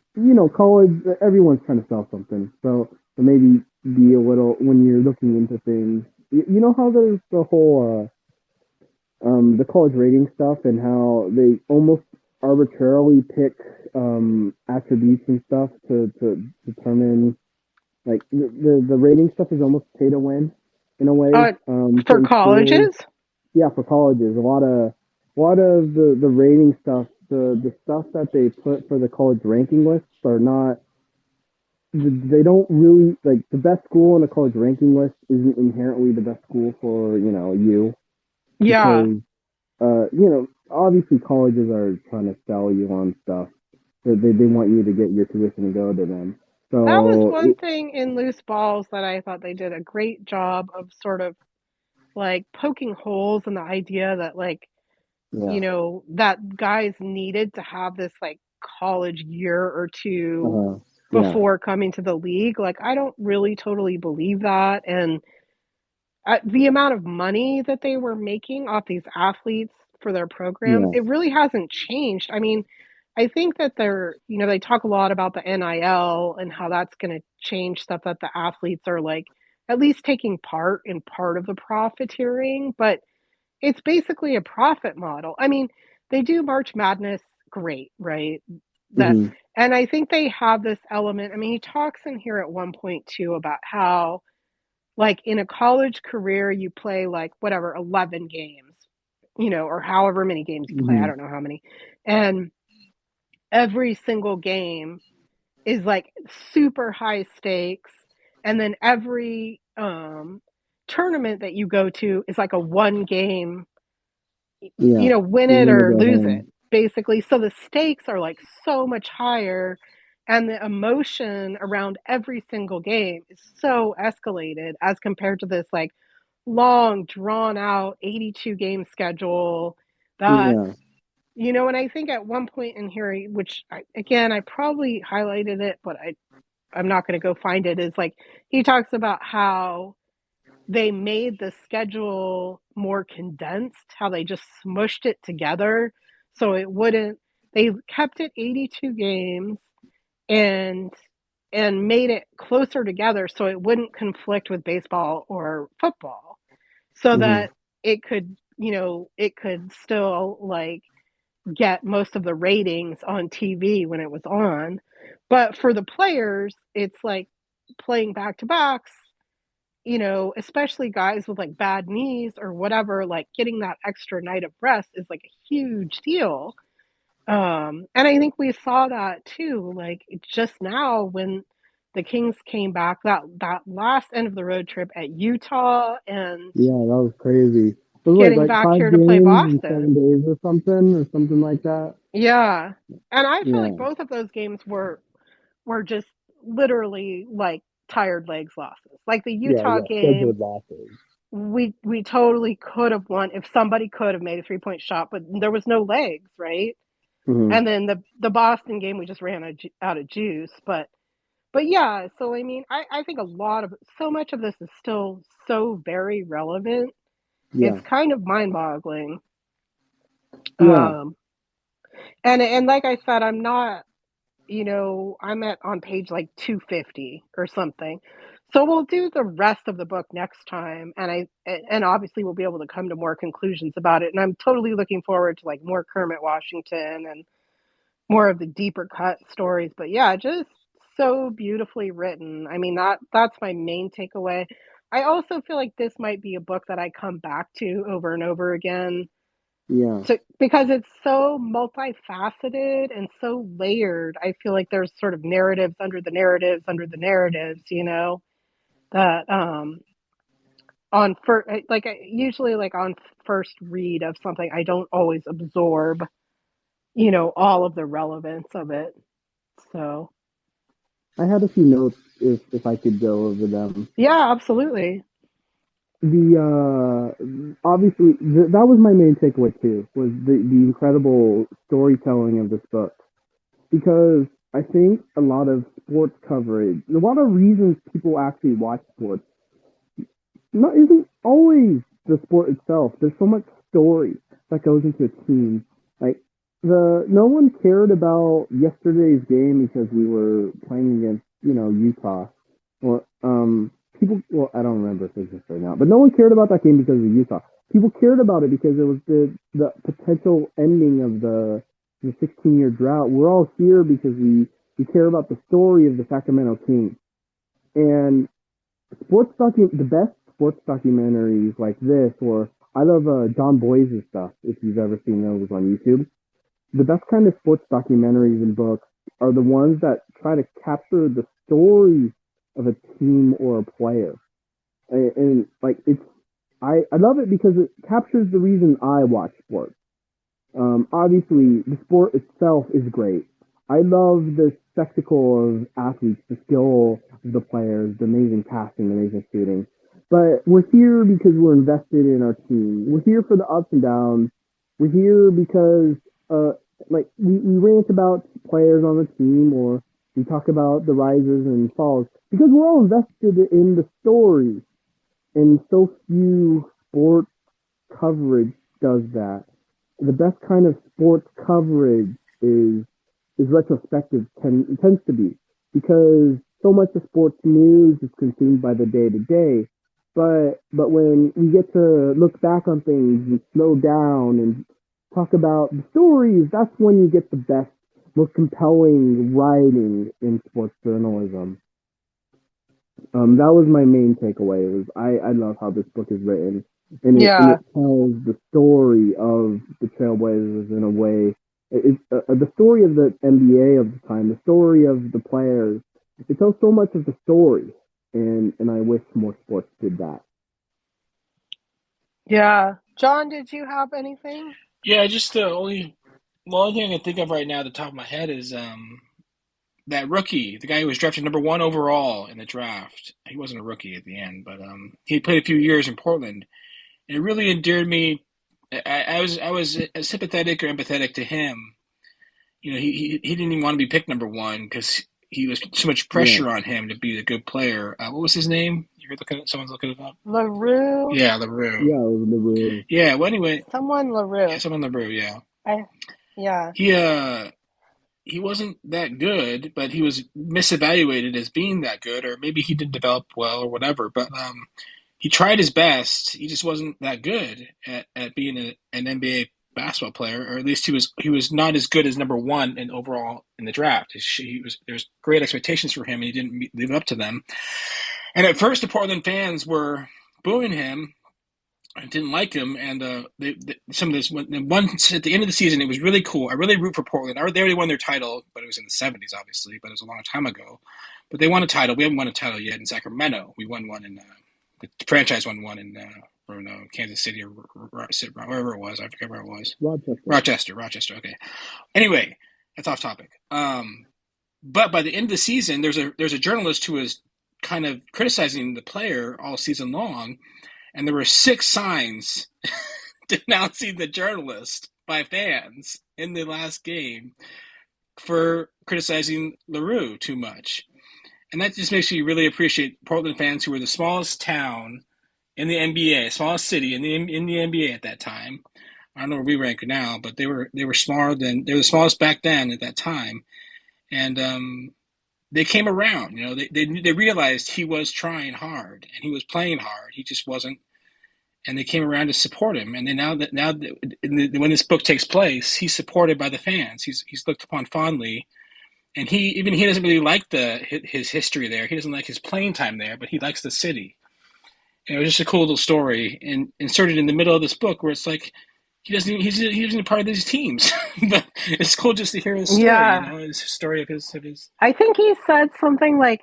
college, everyone's trying to sell something. So maybe be a little, when you're looking into things, you know how there's the whole, the college rating stuff and how they almost arbitrarily pick attributes and stuff to determine, like, the rating stuff is almost pay to win in a way. uh for Certain schools, colleges. yeah, for colleges, a lot of the rating stuff, the stuff that they put for the college ranking lists are not. They don't really, like, the best school on a college ranking list isn't inherently the best school for you, Yeah, because obviously colleges are trying to sell you on stuff. They want you to get your tuition and go to them. that was So one thing in Loose Balls that I thought they did a great job of, sort of like poking holes in the idea that, like, yeah, that guys needed to have this like college year or two yeah, before coming to the league. Like, I don't really totally believe that. And the amount of money that they were making off these athletes for their program, yeah, it really hasn't changed. I mean, I think that they talk a lot about the NIL and how that's going to change stuff, that the athletes are like at least taking part in part of the profiteering, but it's basically a profit model. I mean, they do March Madness great, right? That, hmm, and I think they have this element. I mean, he talks in here at one point too about how, like, in a college career, you play like whatever 11 games, or however many games you play. I hmm, don't know how many, and every single game is like super high stakes, and then every tournament that you go to is like a one game, yeah. win You it want to or go lose it, home. basically. So the stakes are like so much higher, and the emotion around every single game is so escalated as compared to this like long drawn out 82 game schedule that, Yeah. and I think at one point in here, which again I probably highlighted it, but I'm not going to go find it, is like he talks about how they made the schedule more condensed, how they just smushed it together so it wouldn't, they kept it 82 games and made it closer together so it wouldn't conflict with baseball or football, so Hmm. that it could, it could still like get most of the ratings on TV when it was on. But for the players, it's like playing back to backs, especially guys with like bad knees or whatever, like getting that extra night of rest is like a huge deal. And I think we saw that too, like just now when the Kings came back, that last end of the road trip at Utah and Yeah, that was crazy. It was getting like back 5 here to play games in Boston. 7 days or something like that. Yeah. And I feel like Yeah. both of those games were just literally like tired legs losses. Like the Yeah, Utah yeah. game, Scheduled losses. we totally could have won if somebody could have made a 3-point shot, but there was no legs, right? Hmm. And then the Boston game, we just ran out of juice. But yeah, so I mean, I think a lot of so much of this is still so very relevant. Yeah. It's kind of mind boggling. Yeah. Um, and like I said, I'm not, I'm at on page like 250 or something. So we'll do the rest of the book next time, and obviously we'll be able to come to more conclusions about it. And I'm totally looking forward to like more Kermit Washington and more of the deeper cut stories. But yeah, just so beautifully written. I mean, that's my main takeaway. I also feel like this might be a book that I come back to over and over again, Yeah. because it's so multifaceted and so layered. I feel like there's sort of narratives under the narratives under the narratives, that on first, like usually like on first read of something, I don't always absorb, all of the relevance of it. So I had a few notes if I could go over them. yeah, absolutely. Obviously that was my main takeaway too, was the incredible storytelling of this book, because I think a lot of sports coverage, a lot of reasons people actually watch sports, not isn't always the sport itself. There's so much story that goes into a team. Like the no one cared about yesterday's game because we were playing against, Utah. Or people, well, I don't remember if it's just right now, but no one cared about that game because of Utah. People cared about it because it was the potential ending of the 16-year drought. We're all here because we care about the story of the Sacramento Kings. And the best sports documentaries like this, or I love John Boyes' stuff. If you've ever seen those on YouTube, the best kind of sports documentaries and books are the ones that try to capture the story of a team or a player. And like I love it because it captures the reason I watch sports. Obviously, the sport itself is great. I love the spectacle of athletes, the skill of the players, the amazing passing, the amazing shooting. But we're here because we're invested in our team. We're here for the ups and downs. We're here because, like, we rant about players on the team, or we talk about the rises and falls, because we're all invested in the story. And so few sport coverage does that. The best kind of sports coverage is retrospective, tends to be, because so much of sports news is consumed by the day to day. But when we get to look back on things and slow down and talk about the stories, that's when you get the best, most compelling writing in sports journalism. That was my main takeaway. Was I love how this book is written, and Yeah. it tells the story of the Trailblazers in a way. It's the story of the NBA of the time, the story of the players. It tells so much of the story, and I wish more sports did that. Yeah. John, did you have anything? Yeah, just the only thing I can think of right now at the top of my head is that rookie, the guy who was drafted number 1 overall in the draft. He wasn't a rookie at the end, but he played a few years in Portland, and it really endeared me. I was sympathetic or empathetic to him. He didn't even want to be picked number 1 because he was so much pressure on him to be a good player. What was his name? Someone's looking it up. LaRue. Yeah, LaRue. Yeah, it was LaRue. Yeah. Well, anyway. Someone LaRue. Yeah, someone LaRue. Yeah. Yeah. He wasn't that good, but he was misevaluated as being that good, or maybe he didn't develop well, or whatever. But he tried his best. He just wasn't that good at being an NBA basketball player, or at least he was not as good as number 1 in overall in the draft. There's great expectations for him, and he didn't live up to them. And at first, the Portland fans were booing him. I didn't like him, and some of this once at the end of the season, it was really cool. I really root for Portland. They already won their title, but it was in the 70s, obviously, but it was a long time ago. But they won a title. We haven't won a title yet in Sacramento. We won one in the franchise won one in Kansas City or wherever it was. I forget where it was. Rochester. Okay. Anyway, that's off topic. But by the end of the season, there's a journalist who was kind of criticizing the player all season long. And there were 6 signs denouncing the journalist by fans in the last game for criticizing LaRue too much. And that just makes me really appreciate Portland fans, who were the smallest town in the NBA, smallest city in the NBA at that time. I don't know where we rank now, but they were smaller than they were the smallest back then at that time. And they came around, they realized he was trying hard and he was playing hard. He just wasn't, and they came around to support him. And then when this book takes place, he's supported by the fans. He's looked upon fondly, and he doesn't really like his history there. He doesn't like his playing time there, but he likes the city. And it was just a cool little story, and inserted in the middle of this book where it's like he isn't a part of these teams, but it's cool just to hear his story. Yeah. His story of his. I think he said something like,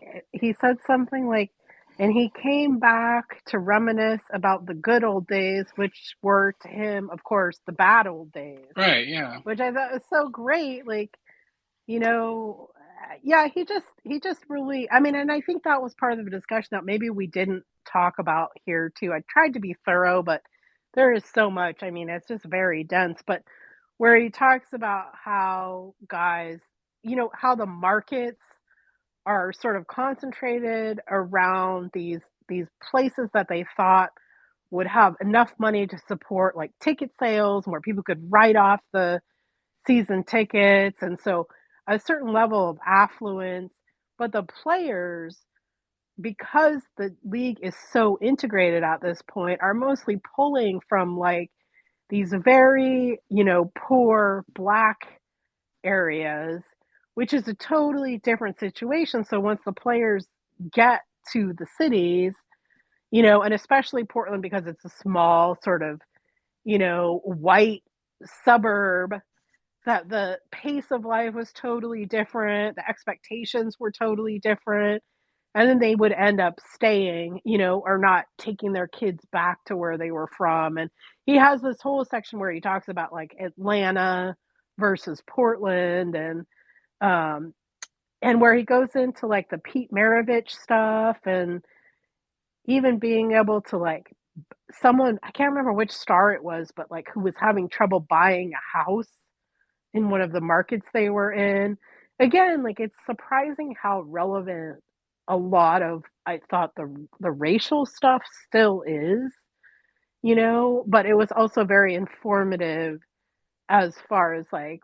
and he came back to reminisce about the good old days, which were to him, of course, the bad old days. Right. Yeah. Which I thought was so great. Like, yeah, he just really, I mean, and I think that was part of the discussion that maybe we didn't talk about here too. I tried to be thorough, but there is so much. I mean, it's just very dense. But where he talks about how guys, how the markets are sort of concentrated around these places that they thought would have enough money to support like ticket sales, where people could write off the season tickets, and so a certain level of affluence. But the players, because the league is so integrated at this point, are mostly pulling from like these very, poor Black areas, which is a totally different situation. So once the players get to the cities, and especially Portland, because it's a small sort of, white suburb, that the pace of life was totally different. The expectations were totally different. And then they would end up staying, or not taking their kids back to where they were from. And he has this whole section where he talks about like Atlanta versus Portland, and where he goes into like the Pete Maravich stuff, and even being able to like someone, I can't remember which star it was, but like who was having trouble buying a house in one of the markets they were in. Again, like it's surprising how relevant a lot of, I thought, the racial stuff still is, but it was also very informative as far as like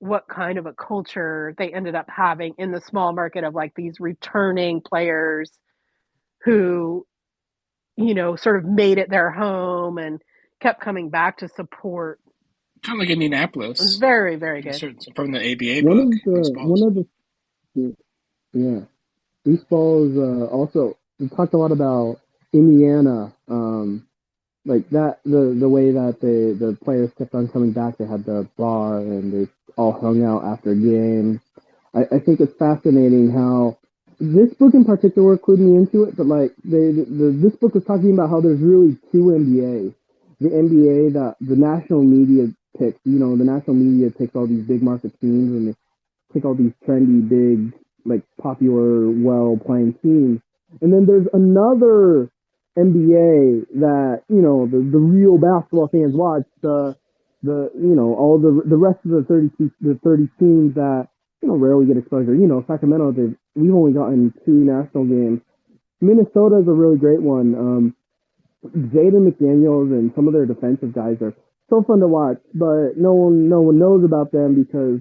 what kind of a culture they ended up having in the small market of like these returning players who, sort of made it their home and kept coming back to support. Kind of like Indianapolis. It was very, very good. From the ABA book. One of the yeah. These balls also, we talked a lot about Indiana, like that, the way that the players kept on coming back. They had the bar and they all hung out after games. I think it's fascinating how this book in particular clued me into it, but like this book was talking about how there's really 2 NBAs. The NBA that the national media picks, the national media picks all these big market teams and they pick all these trendy big like popular, well playing teams. And then there's another NBA that the real basketball fans watch. All the rest of the 30 teams that rarely get exposure. Sacramento, we've only gotten 2 national games. Minnesota is a really great one. Jaden McDaniels and some of their defensive guys are so fun to watch, but no one knows about them because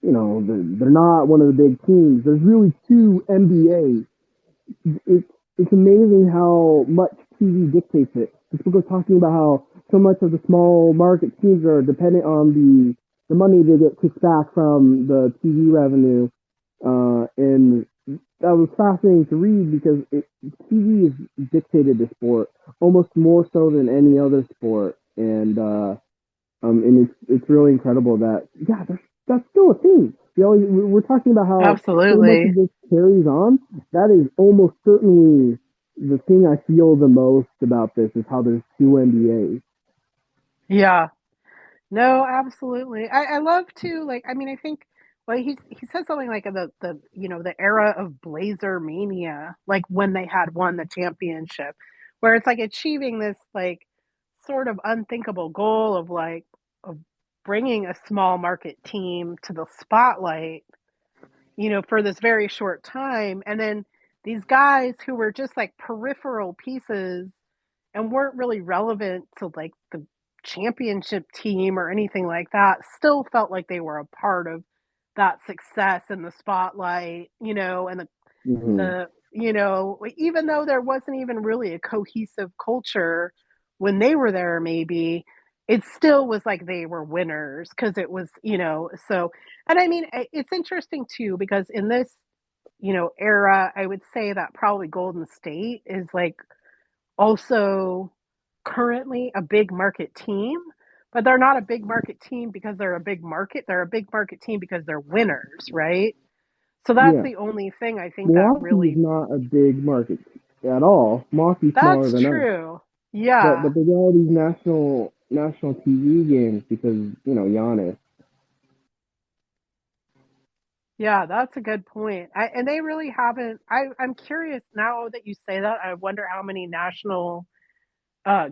they're not one of the big teams. There's really 2 NBA. It's amazing how much TV dictates it. This book was talking about how so much of the small market teams are dependent on the money they get kicked back from the TV revenue, and that was fascinating to read because TV has dictated the sport almost more so than any other sport, and it's really incredible that that's still a thing. We're talking about how so much of Absolutely. this carries on. That is almost certainly the thing I feel the most about this is how there's 2 NBAs. Yeah. No, absolutely. I love to like I mean I think well he said something like the era of Blazer mania, like when they had won the championship, where it's like achieving this like sort of unthinkable goal of like of bringing a small market team to the spotlight, for this very short time, and then these guys who were just like peripheral pieces and weren't really relevant to like the championship team or anything like that still felt like they were a part of that success in the spotlight, and Hmm. even though there wasn't even really a cohesive culture when they were there, maybe it still was like they were winners because it was, so, and I mean, it's interesting too, because in this, era, I would say that probably Golden State is like also currently a big market team, but they're not a big market team because they're a big market. They're a big market team because they're winners, right? So that's Yeah, the only thing I think that Milwaukee is really not a big market at all. Milwaukee's smaller that's than us, true. but Yeah. they get all these national TV games because Giannis. Yeah, that's a good point. And they really haven't I'm curious now that you say that, I wonder how many national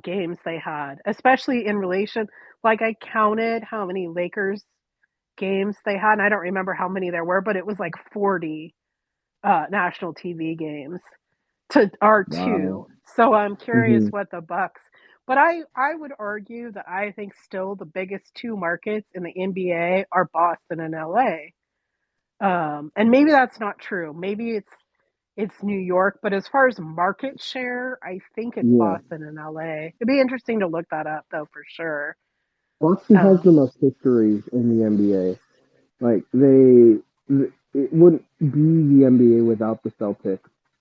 games they had, especially in relation like I counted how many Lakers games they had, and I don't remember how many there were, but it was like 40 national TV games to our Wow. two. So I'm curious Hmm. what the Bucks. But I would argue that I think still the biggest two markets in the NBA are Boston and LA. And maybe that's not true. Maybe it's New York, but as far as market share, I think it's Yeah. Boston and LA. It'd be interesting to look that up though for sure. Boston has the Um, most history in the NBA. Like it wouldn't be the NBA without the Celtics.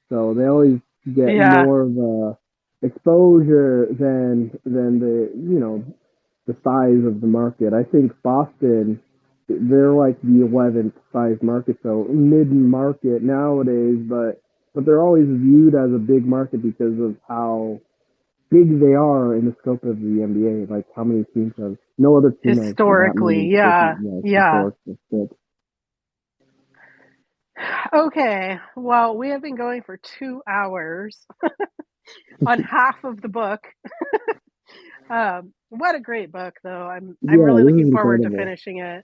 So they always get yeah, more of a exposure than the size of the market. I think Boston, they're like the 11th size market, so mid market nowadays, but they're always viewed as a big market because of how big they are in the scope of the NBA. Like how many teams have no other team has that historically, many yeah, yeah. historic stats. Okay, well, we have been going for 2 hours on half of the book. What a great book, though. I'm Yeah, really this is looking forward to incredible. finishing it.